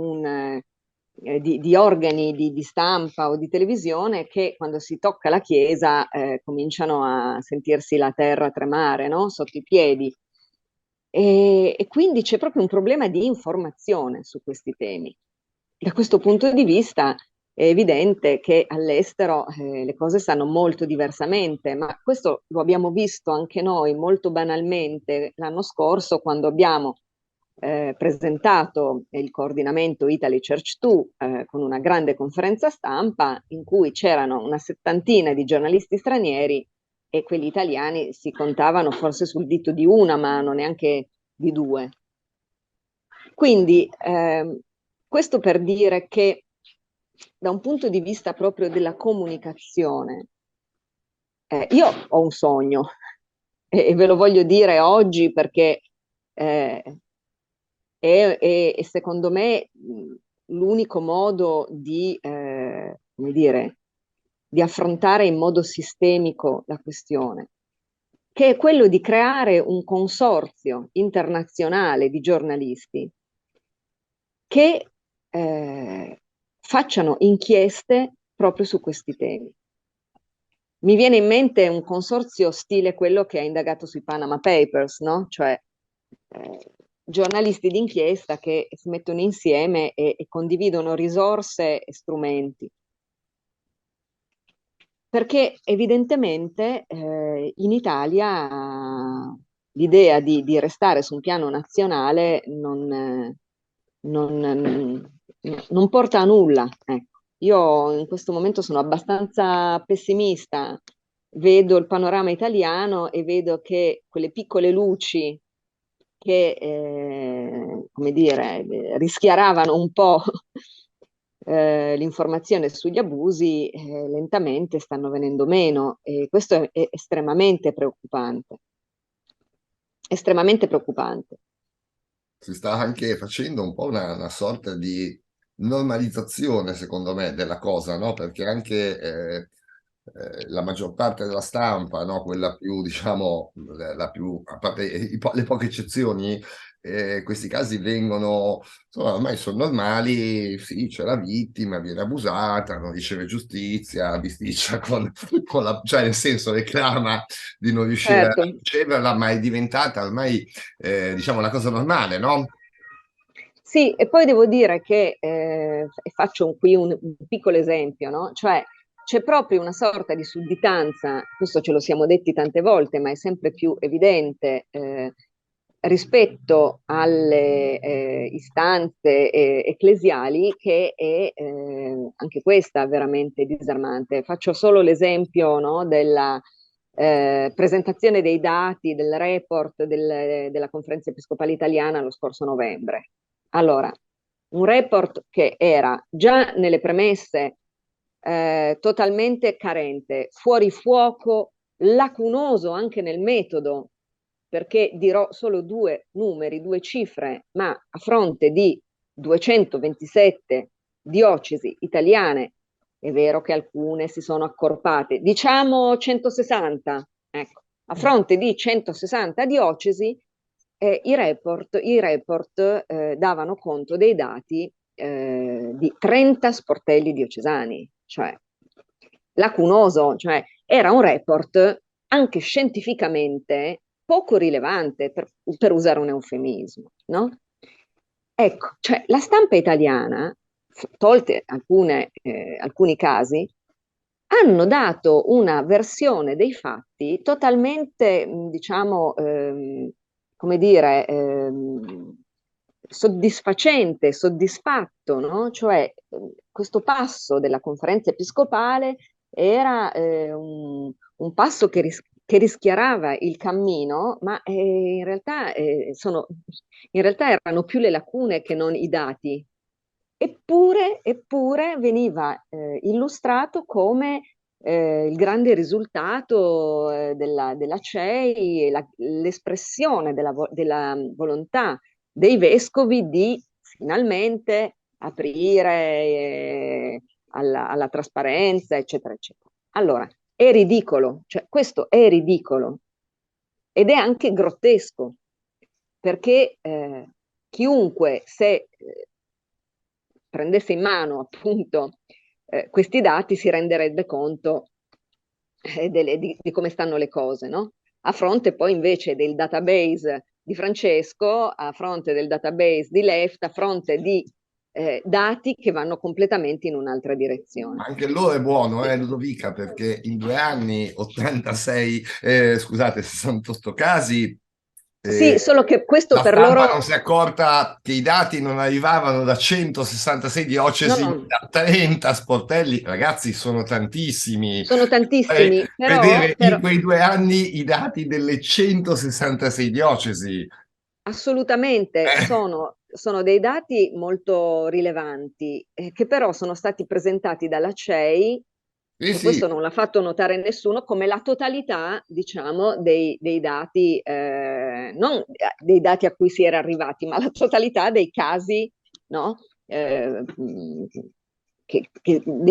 organi di stampa o di televisione che quando si tocca la Chiesa cominciano a sentirsi la terra tremare, no? Sotto i piedi. E quindi c'è proprio un problema di informazione su questi temi. Da questo punto di vista è evidente che all'estero le cose stanno molto diversamente, ma questo lo abbiamo visto anche noi molto banalmente l'anno scorso quando abbiamo presentato il coordinamento Italy Church 2 con una grande conferenza stampa in cui c'erano una settantina di giornalisti stranieri e quelli italiani si contavano forse sul dito di una mano, neanche di due. Quindi questo per dire che da un punto di vista proprio della comunicazione, io ho un sogno e ve lo voglio dire oggi perché è secondo me l'unico modo come dire, di affrontare in modo sistemico la questione, che è quello di creare un consorzio internazionale di giornalisti che facciano inchieste proprio su questi temi. Mi viene in mente un consorzio stile quello che ha indagato sui Panama Papers, no? Cioè giornalisti d'inchiesta che si mettono insieme e condividono risorse e strumenti. Perché evidentemente in Italia l'idea di restare su un piano nazionale non porta a nulla. Ecco. Io in questo momento sono abbastanza pessimista, vedo il panorama italiano e vedo che quelle piccole luci che, come dire, rischiaravano un po' l'informazione sugli abusi lentamente stanno venendo meno, e questo è estremamente preoccupante. Estremamente preoccupante. Si sta anche facendo un po' una sorta di normalizzazione, secondo me, della cosa, no? Perché anche la maggior parte della stampa, no? Quella più, diciamo, la più, a parte le poche eccezioni, questi casi vengono, insomma, ormai sono normali, sì, c'è la vittima, viene abusata, non riceve giustizia, bisticcia con la, cioè nel senso reclama di non riuscire a Certo. riceverla, ma è diventata ormai diciamo una cosa normale, no? Sì, e poi devo dire che, e faccio qui un piccolo esempio, no? Cioè c'è proprio una sorta di sudditanza, questo ce lo siamo detti tante volte, ma è sempre più evidente rispetto alle istanze ecclesiali, che è anche questa veramente disarmante. Faccio solo l'esempio, no, della presentazione dei dati del report della Conferenza Episcopale Italiana lo scorso novembre. Allora, un report che era già nelle premesse totalmente carente, fuori fuoco, lacunoso anche nel metodo, perché dirò solo due numeri, due cifre, ma a fronte di 227 diocesi italiane, è vero che alcune si sono accorpate, diciamo 160, ecco, a fronte di 160 diocesi, i report davano conto dei dati di 30 sportelli diocesani, cioè lacunoso, cioè era un report anche scientificamente poco rilevante, per usare un eufemismo, no? Ecco, cioè la stampa italiana, tolte alcuni casi, hanno dato una versione dei fatti totalmente, diciamo, come dire, soddisfacente, soddisfatto, no? Cioè, questo passo della conferenza episcopale era un passo che rischiarava il cammino, ma in realtà erano più le lacune che non i dati. Eppure veniva illustrato come il grande risultato della CEI, l'espressione della volontà dei vescovi di finalmente aprire alla trasparenza, eccetera, eccetera. Allora, è ridicolo, cioè questo è ridicolo ed è anche grottesco, perché chiunque, se prendesse in mano appunto questi dati, si renderebbe conto di come stanno le cose, no? A fronte poi invece del database di Francesco, a fronte del database di Left, a fronte di dati che vanno completamente in un'altra direzione. Anche loro è buono, Ludovica, perché in 2 anni 86, scusate, 68 casi, Sì, solo che questo la per stampa loro... non si è accorta che i dati non arrivavano da 166 No, diocesi, no, da 30 sportelli. Ragazzi, sono tantissimi. sono tantissimi, Vedere però in quei 2 anni i dati delle 166 diocesi. assolutamente Eh, sono dei dati molto rilevanti, che però sono stati presentati dalla CEI, sì, e sì, questo non l'ha fatto notare nessuno, come la totalità, diciamo, dei dati, non dei dati a cui si era arrivati, ma la totalità dei casi, no? Dei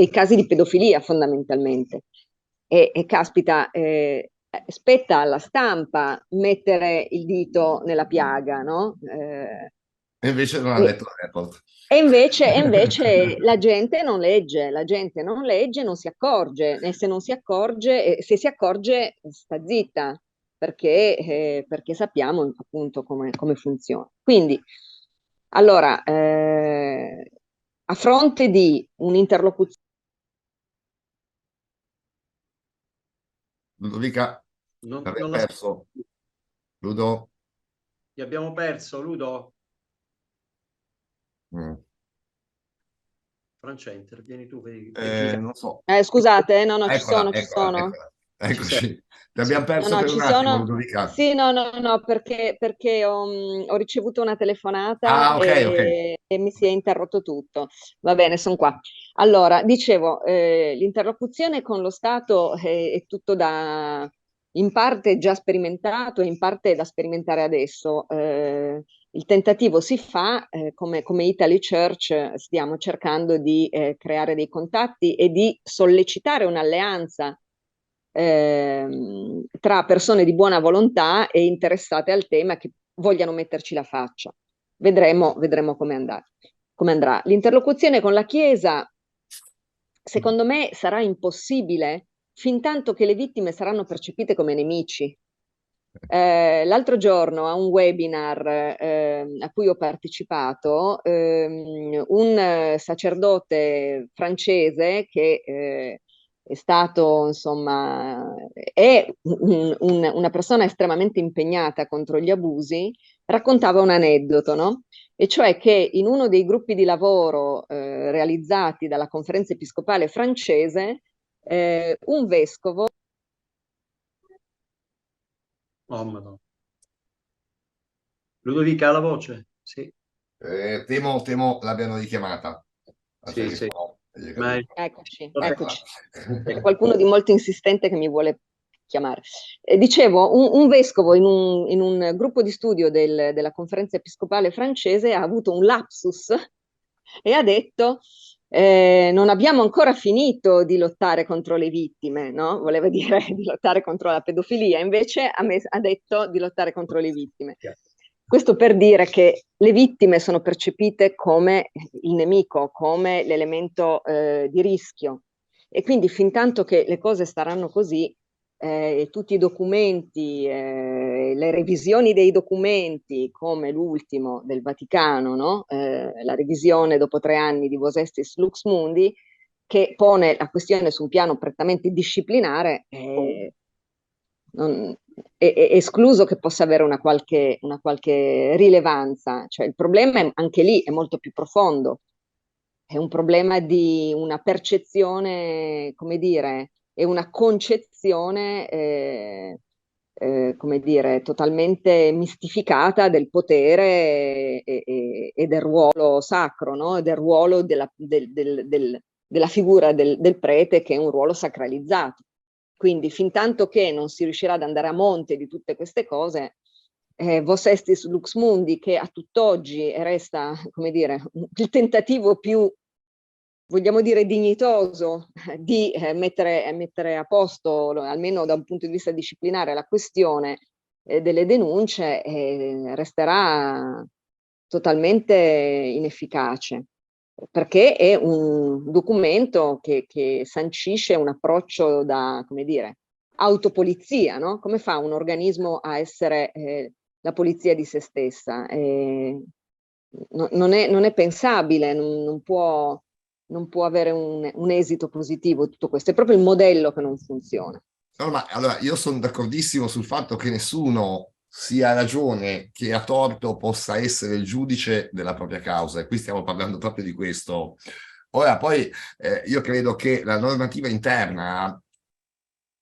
casi di pedofilia fondamentalmente. E caspita, spetta alla stampa mettere il dito nella piaga, no? e invece non ha E, letto il report. e invece la gente non legge, non si accorge, e se non si accorge, se si accorge sta zitta, perché sappiamo appunto come funziona. Quindi, allora, a fronte di un'interlocuzione... Ludovica, l'avevi Non perso. Ludo? Ti abbiamo perso, Ludo. Mm. Francia, intervieni tu, vedi che Non so. Scusate, no, no, ci Eccola, sono, ci eccola, sono. eccola. Eccoci, ti abbiamo No, perso no, per ci un attimo, sono. Ludovica. Sì, no, perché ho ricevuto una telefonata Ah, ok, ok. e mi si è interrotto tutto. Va bene, sono qua. Allora, dicevo, l'interlocuzione con lo Stato è tutto in parte già sperimentato e in parte da sperimentare adesso. Il tentativo si fa, come Italy Church stiamo cercando di creare dei contatti e di sollecitare un'alleanza tra persone di buona volontà e interessate al tema che vogliano metterci la faccia. Vedremo come andrà. L'interlocuzione con la Chiesa, secondo me, sarà impossibile fin tanto che le vittime saranno percepite come nemici. L'altro giorno a un webinar a cui ho partecipato, un sacerdote francese che è stato, insomma, è una persona estremamente impegnata contro gli abusi, raccontava un aneddoto, no? E cioè che in uno dei gruppi di lavoro realizzati dalla Conferenza Episcopale francese, un vescovo. Oh, Madonna. Ludovica ha la voce? Sì, Temo l'abbiano richiamata. sì, sì. Ma Eccoci. Eccola. C'è qualcuno di molto insistente che mi vuole chiamare. Dicevo, un vescovo in un gruppo di studio della Conferenza Episcopale francese ha avuto un lapsus e ha detto non abbiamo ancora finito di lottare contro le vittime, no? Voleva dire di lottare contro la pedofilia, invece ha detto di lottare contro le vittime. Questo per dire che le vittime sono percepite come il nemico, come l'elemento di rischio. E quindi fin tanto che le cose staranno così, tutti i documenti, le revisioni dei documenti, come l'ultimo del Vaticano, no? La revisione dopo 3 anni di Vos Estis Lux Mundi, che pone la questione su un piano prettamente disciplinare, è escluso che possa avere una qualche rilevanza. Cioè, il problema anche lì è molto più profondo, è un problema di una percezione, come dire, e una concezione, come dire, totalmente mistificata del potere e del ruolo sacro, no? E del ruolo della figura del prete, che è un ruolo sacralizzato. Quindi, fin tanto che non si riuscirà ad andare a monte di tutte queste cose, Vos Estis Lux Mundi, che a tutt'oggi resta, come dire, il tentativo più, vogliamo dire, dignitoso di mettere a posto, almeno da un punto di vista disciplinare, la questione delle denunce, resterà totalmente inefficace, perché è un documento che sancisce un approccio da, come dire, autopolizia, no? Come fa un organismo a essere la polizia di se stessa? Non è pensabile, non può avere un esito positivo tutto questo, è proprio il modello che non funziona. No, ma allora io sono d'accordissimo sul fatto che nessuno, sia a ragione che a torto, possa essere il giudice della propria causa, e qui stiamo parlando proprio di questo. Ora, poi io credo che la normativa interna,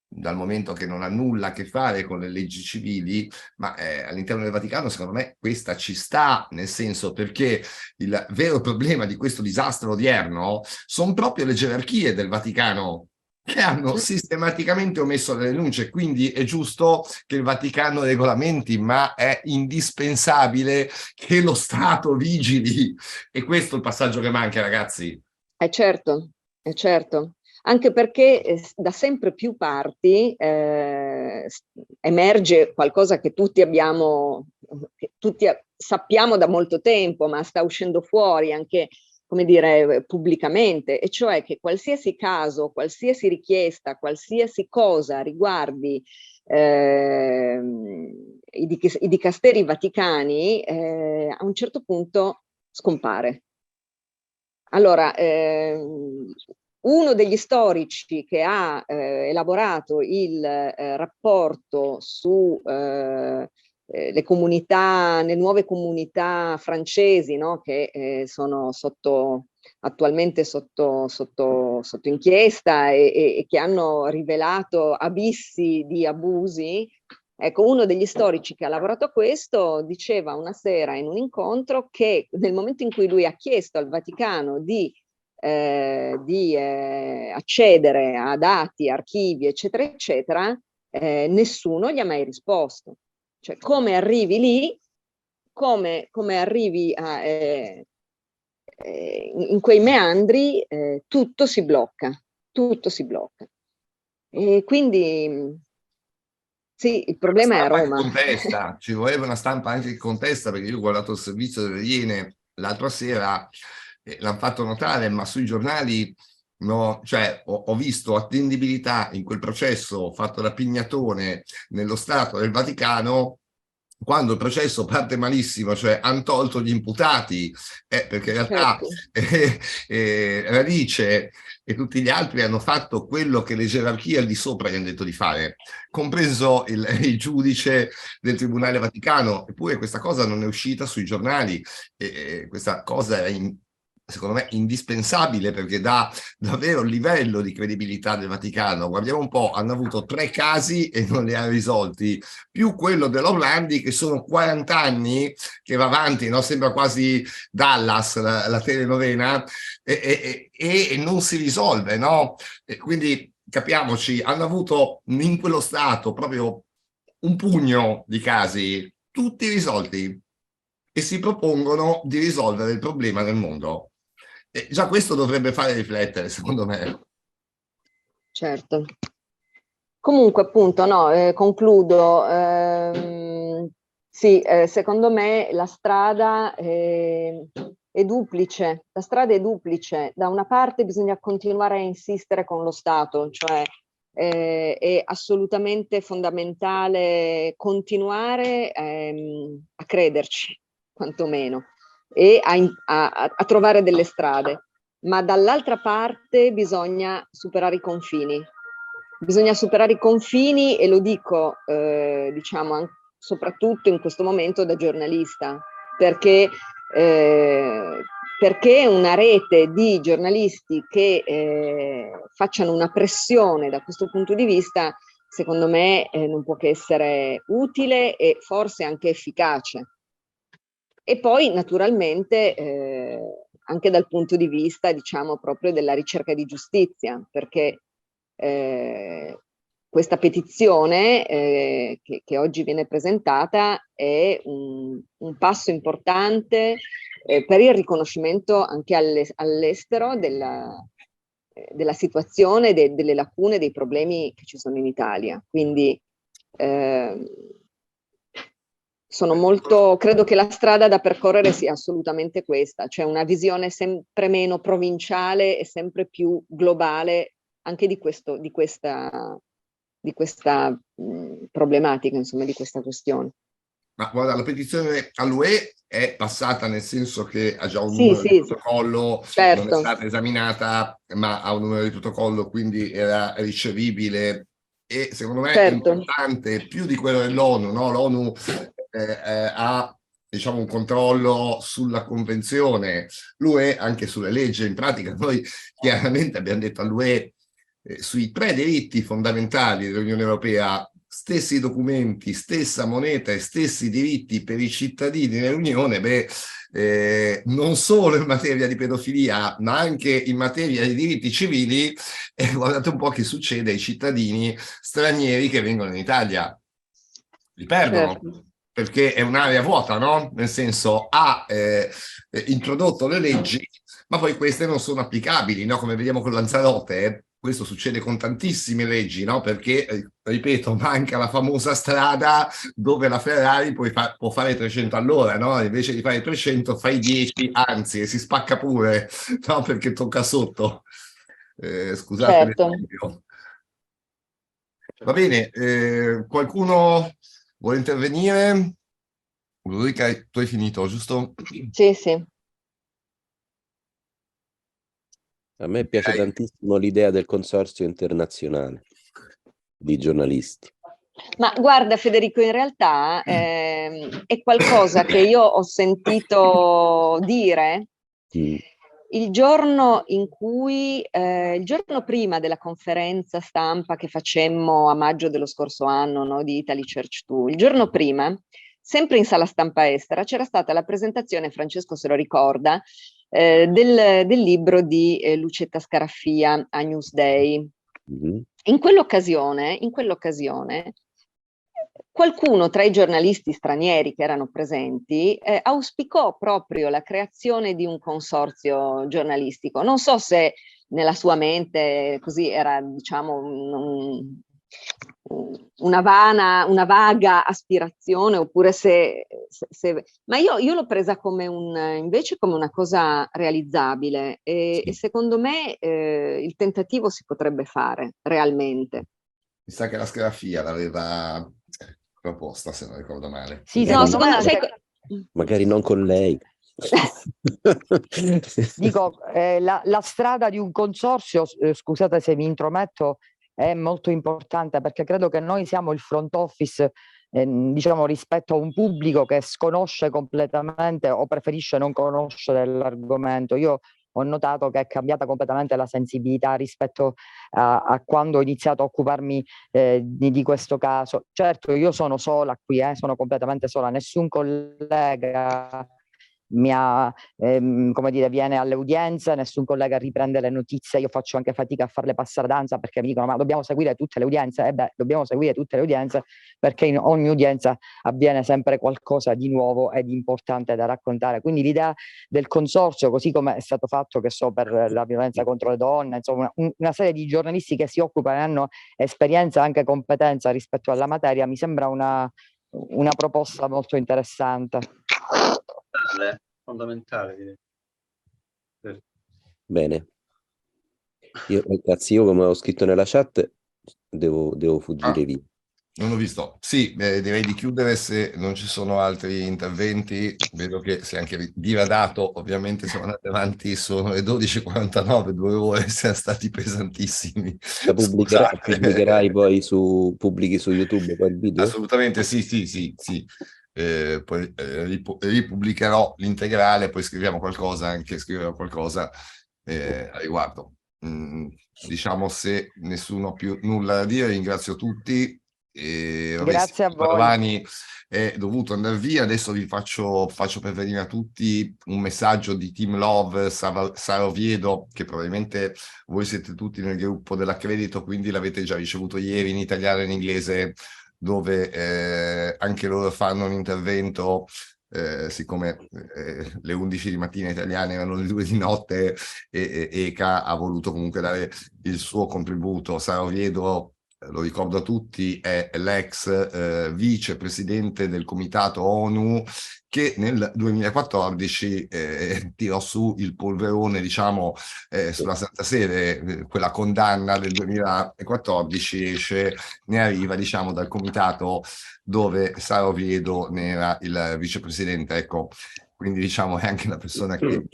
dal momento che non ha nulla a che fare con le leggi civili, ma all'interno del Vaticano, secondo me, questa ci sta, nel senso, perché il vero problema di questo disastro odierno sono proprio le gerarchie del Vaticano, che hanno sistematicamente omesso le denunce. Quindi è giusto che il Vaticano regolamenti, ma è indispensabile che lo Stato vigili. E questo è il passaggio che manca, ragazzi. Certo, è certo. Anche perché da sempre più parti emerge qualcosa che tutti sappiamo da molto tempo, ma sta uscendo fuori anche, come dire, pubblicamente, e cioè che qualsiasi caso, qualsiasi richiesta, qualsiasi cosa riguardi i dicasteri vaticani, a un certo punto scompare. Allora, uno degli storici che ha elaborato il rapporto su le comunità, le nuove comunità francesi, no? Che sono attualmente sotto inchiesta e che hanno rivelato abissi di abusi. Ecco, uno degli storici che ha lavorato a questo diceva una sera in un incontro che nel momento in cui lui ha chiesto al Vaticano di accedere a dati, archivi, eccetera, eccetera, nessuno gli ha mai risposto. Cioè, come arrivi lì, come arrivi in quei meandri, tutto si blocca, tutto si blocca. E quindi sì, il problema è a Roma. Contesta, ci voleva una stampa anche che contesta, perché io ho guardato il servizio delle Iene l'altra sera, l'hanno fatto notare, ma sui giornali no, cioè ho visto attendibilità in quel processo fatto da Pignatone nello Stato del Vaticano, quando il processo parte malissimo, cioè hanno tolto gli imputati, perché in realtà Radice e tutti gli altri hanno fatto quello che le gerarchie al di sopra gli hanno detto di fare, compreso il giudice del Tribunale Vaticano. Eppure questa cosa non è uscita sui giornali, questa cosa è secondo me indispensabile, perché dà davvero il livello di credibilità del Vaticano. Guardiamo un po', hanno avuto 3 casi e non li ha risolti, più quello dell'Orlandi, che sono 40 anni che va avanti, no? Sembra quasi Dallas, la telenovela, e non si risolve, no? E quindi capiamoci, hanno avuto in quello Stato proprio un pugno di casi, tutti risolti, e si propongono di risolvere il problema del mondo. E già questo dovrebbe fare riflettere, secondo me. Certo. Comunque, appunto, no, concludo. Sì, secondo me la strada è duplice. La strada è duplice. Da una parte bisogna continuare a insistere con lo Stato, cioè è assolutamente fondamentale continuare a crederci, quantomeno, e a trovare delle strade. Ma dall'altra parte bisogna superare i confini. Bisogna superare i confini, e lo dico, diciamo, soprattutto in questo momento da giornalista, perché una rete di giornalisti che facciano una pressione da questo punto di vista, secondo me, non può che essere utile e forse anche efficace. E poi, naturalmente, anche dal punto di vista, diciamo, proprio della ricerca di giustizia, perché questa petizione che oggi viene presentata è un passo importante per il riconoscimento anche all'estero della situazione, delle lacune, dei problemi che ci sono in Italia. Quindi credo che la strada da percorrere sia assolutamente questa, cioè una visione sempre meno provinciale e sempre più globale anche di questa problematica, insomma, di questa questione. Ma guarda, la petizione all'UE è passata, nel senso che ha già un numero di protocollo, certo. Non è stata esaminata, ma ha un numero di protocollo, quindi era ricevibile, e secondo me è importante più di quello dell'ONU, no? L'ONU ha, diciamo, un controllo sulla convenzione, l'UE anche sulle leggi. In pratica noi chiaramente abbiamo detto all'UE sui 3 diritti fondamentali dell'Unione Europea, stessi documenti, stessa moneta e stessi diritti per i cittadini nell'Unione, non solo in materia di pedofilia, ma anche in materia di diritti civili, guardate un po' che succede ai cittadini stranieri che vengono in Italia. Li perdono. Certo. Perché è un'area vuota, no? Nel senso, ha introdotto le leggi, ma poi queste non sono applicabili, no? Come vediamo con Lanzarote, questo succede con tantissime leggi, no? Perché, ripeto, manca la famosa strada dove la Ferrari può fare 300 all'ora, no? Invece di fare 300 fai 10, anzi, e si spacca pure, no? Perché tocca sotto. Scusate l'esempio. Va bene, qualcuno vuole intervenire? Ulrika, tu hai finito, giusto? Sì, sì. A me piace tantissimo l'idea del consorzio internazionale di giornalisti. Ma guarda Federico, in realtà è qualcosa che io ho sentito dire il giorno prima della conferenza stampa che facemmo a maggio dello scorso anno, no, di Italy Church 2, il giorno prima, sempre in sala stampa estera, c'era stata la presentazione, Francesco se lo ricorda, del libro di Lucetta Scaraffia a Newsday. In quell'occasione, qualcuno tra i giornalisti stranieri che erano presenti auspicò proprio la creazione di un consorzio giornalistico. Non so se nella sua mente così era, diciamo, una vaga aspirazione, oppure ma io l'ho presa come invece come una cosa realizzabile e secondo me il tentativo si potrebbe fare realmente. Mi sa che la Scaraffia l'aveva proposta, se non ricordo male. Sì, no, secondo me magari non con lei. Dico, la strada di un consorzio, scusate se mi intrometto, è molto importante, perché credo che noi siamo il front office, diciamo, rispetto a un pubblico che sconosce completamente o preferisce non conoscere l'argomento. Io ho notato che è cambiata completamente la sensibilità rispetto a quando ho iniziato a occuparmi di questo caso. Certo, io sono sola qui, sono completamente sola, nessun collega come dire, viene alle udienze, nessun collega riprende le notizie, io faccio anche fatica a farle passare danza perché mi dicono ma dobbiamo seguire tutte le udienze, dobbiamo seguire tutte le udienze perché in ogni udienza avviene sempre qualcosa di nuovo e di importante da raccontare, quindi l'idea del consorzio, così come è stato fatto, che so, per la violenza contro le donne, insomma una serie di giornalisti che si occupano e hanno esperienza e anche competenza rispetto alla materia, mi sembra una proposta molto interessante. Fondamentale, direi. Bene, ragazzi, io come ho scritto nella chat devo fuggire via. Non ho visto. Sì, direi di chiudere se non ci sono altri interventi. Vedo che si è anche diradato, ovviamente siamo andati avanti, sono le 12:49, 2 ore, siamo stati pesantissimi. La pubblicherai poi pubblichi su YouTube poi il video? Assolutamente sì. Poi ripubblicherò l'integrale, poi scriverò qualcosa a riguardo. Diciamo, se nessuno ha più nulla da dire, ringrazio tutti. Grazie a voi. Padovani è dovuto andare via, adesso vi faccio pervenire a tutti un messaggio di Team Love Sara Oviedo, che probabilmente voi siete tutti nel gruppo dell'accredito, quindi l'avete già ricevuto ieri in italiano e in inglese, dove anche loro fanno un intervento, siccome le 11 di mattina italiane erano le 2 di notte, e ECA ha voluto comunque dare il suo contributo. Sara Oviedo, lo ricordo a tutti, è l'ex vicepresidente del comitato ONU che nel 2014 tirò su il polverone, diciamo, sulla Santa Sede. Quella condanna del 2014 ne arriva, diciamo, dal comitato dove Sara Oviedo ne era il vicepresidente. Ecco, quindi diciamo è anche una persona che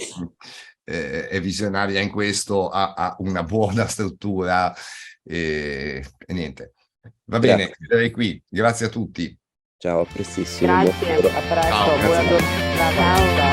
è visionaria in questo, ha una buona struttura. E niente, va bene, sarei qui, grazie a tutti. Ciao, a prestissimo. Grazie, a presto, buona giornata. Ciao.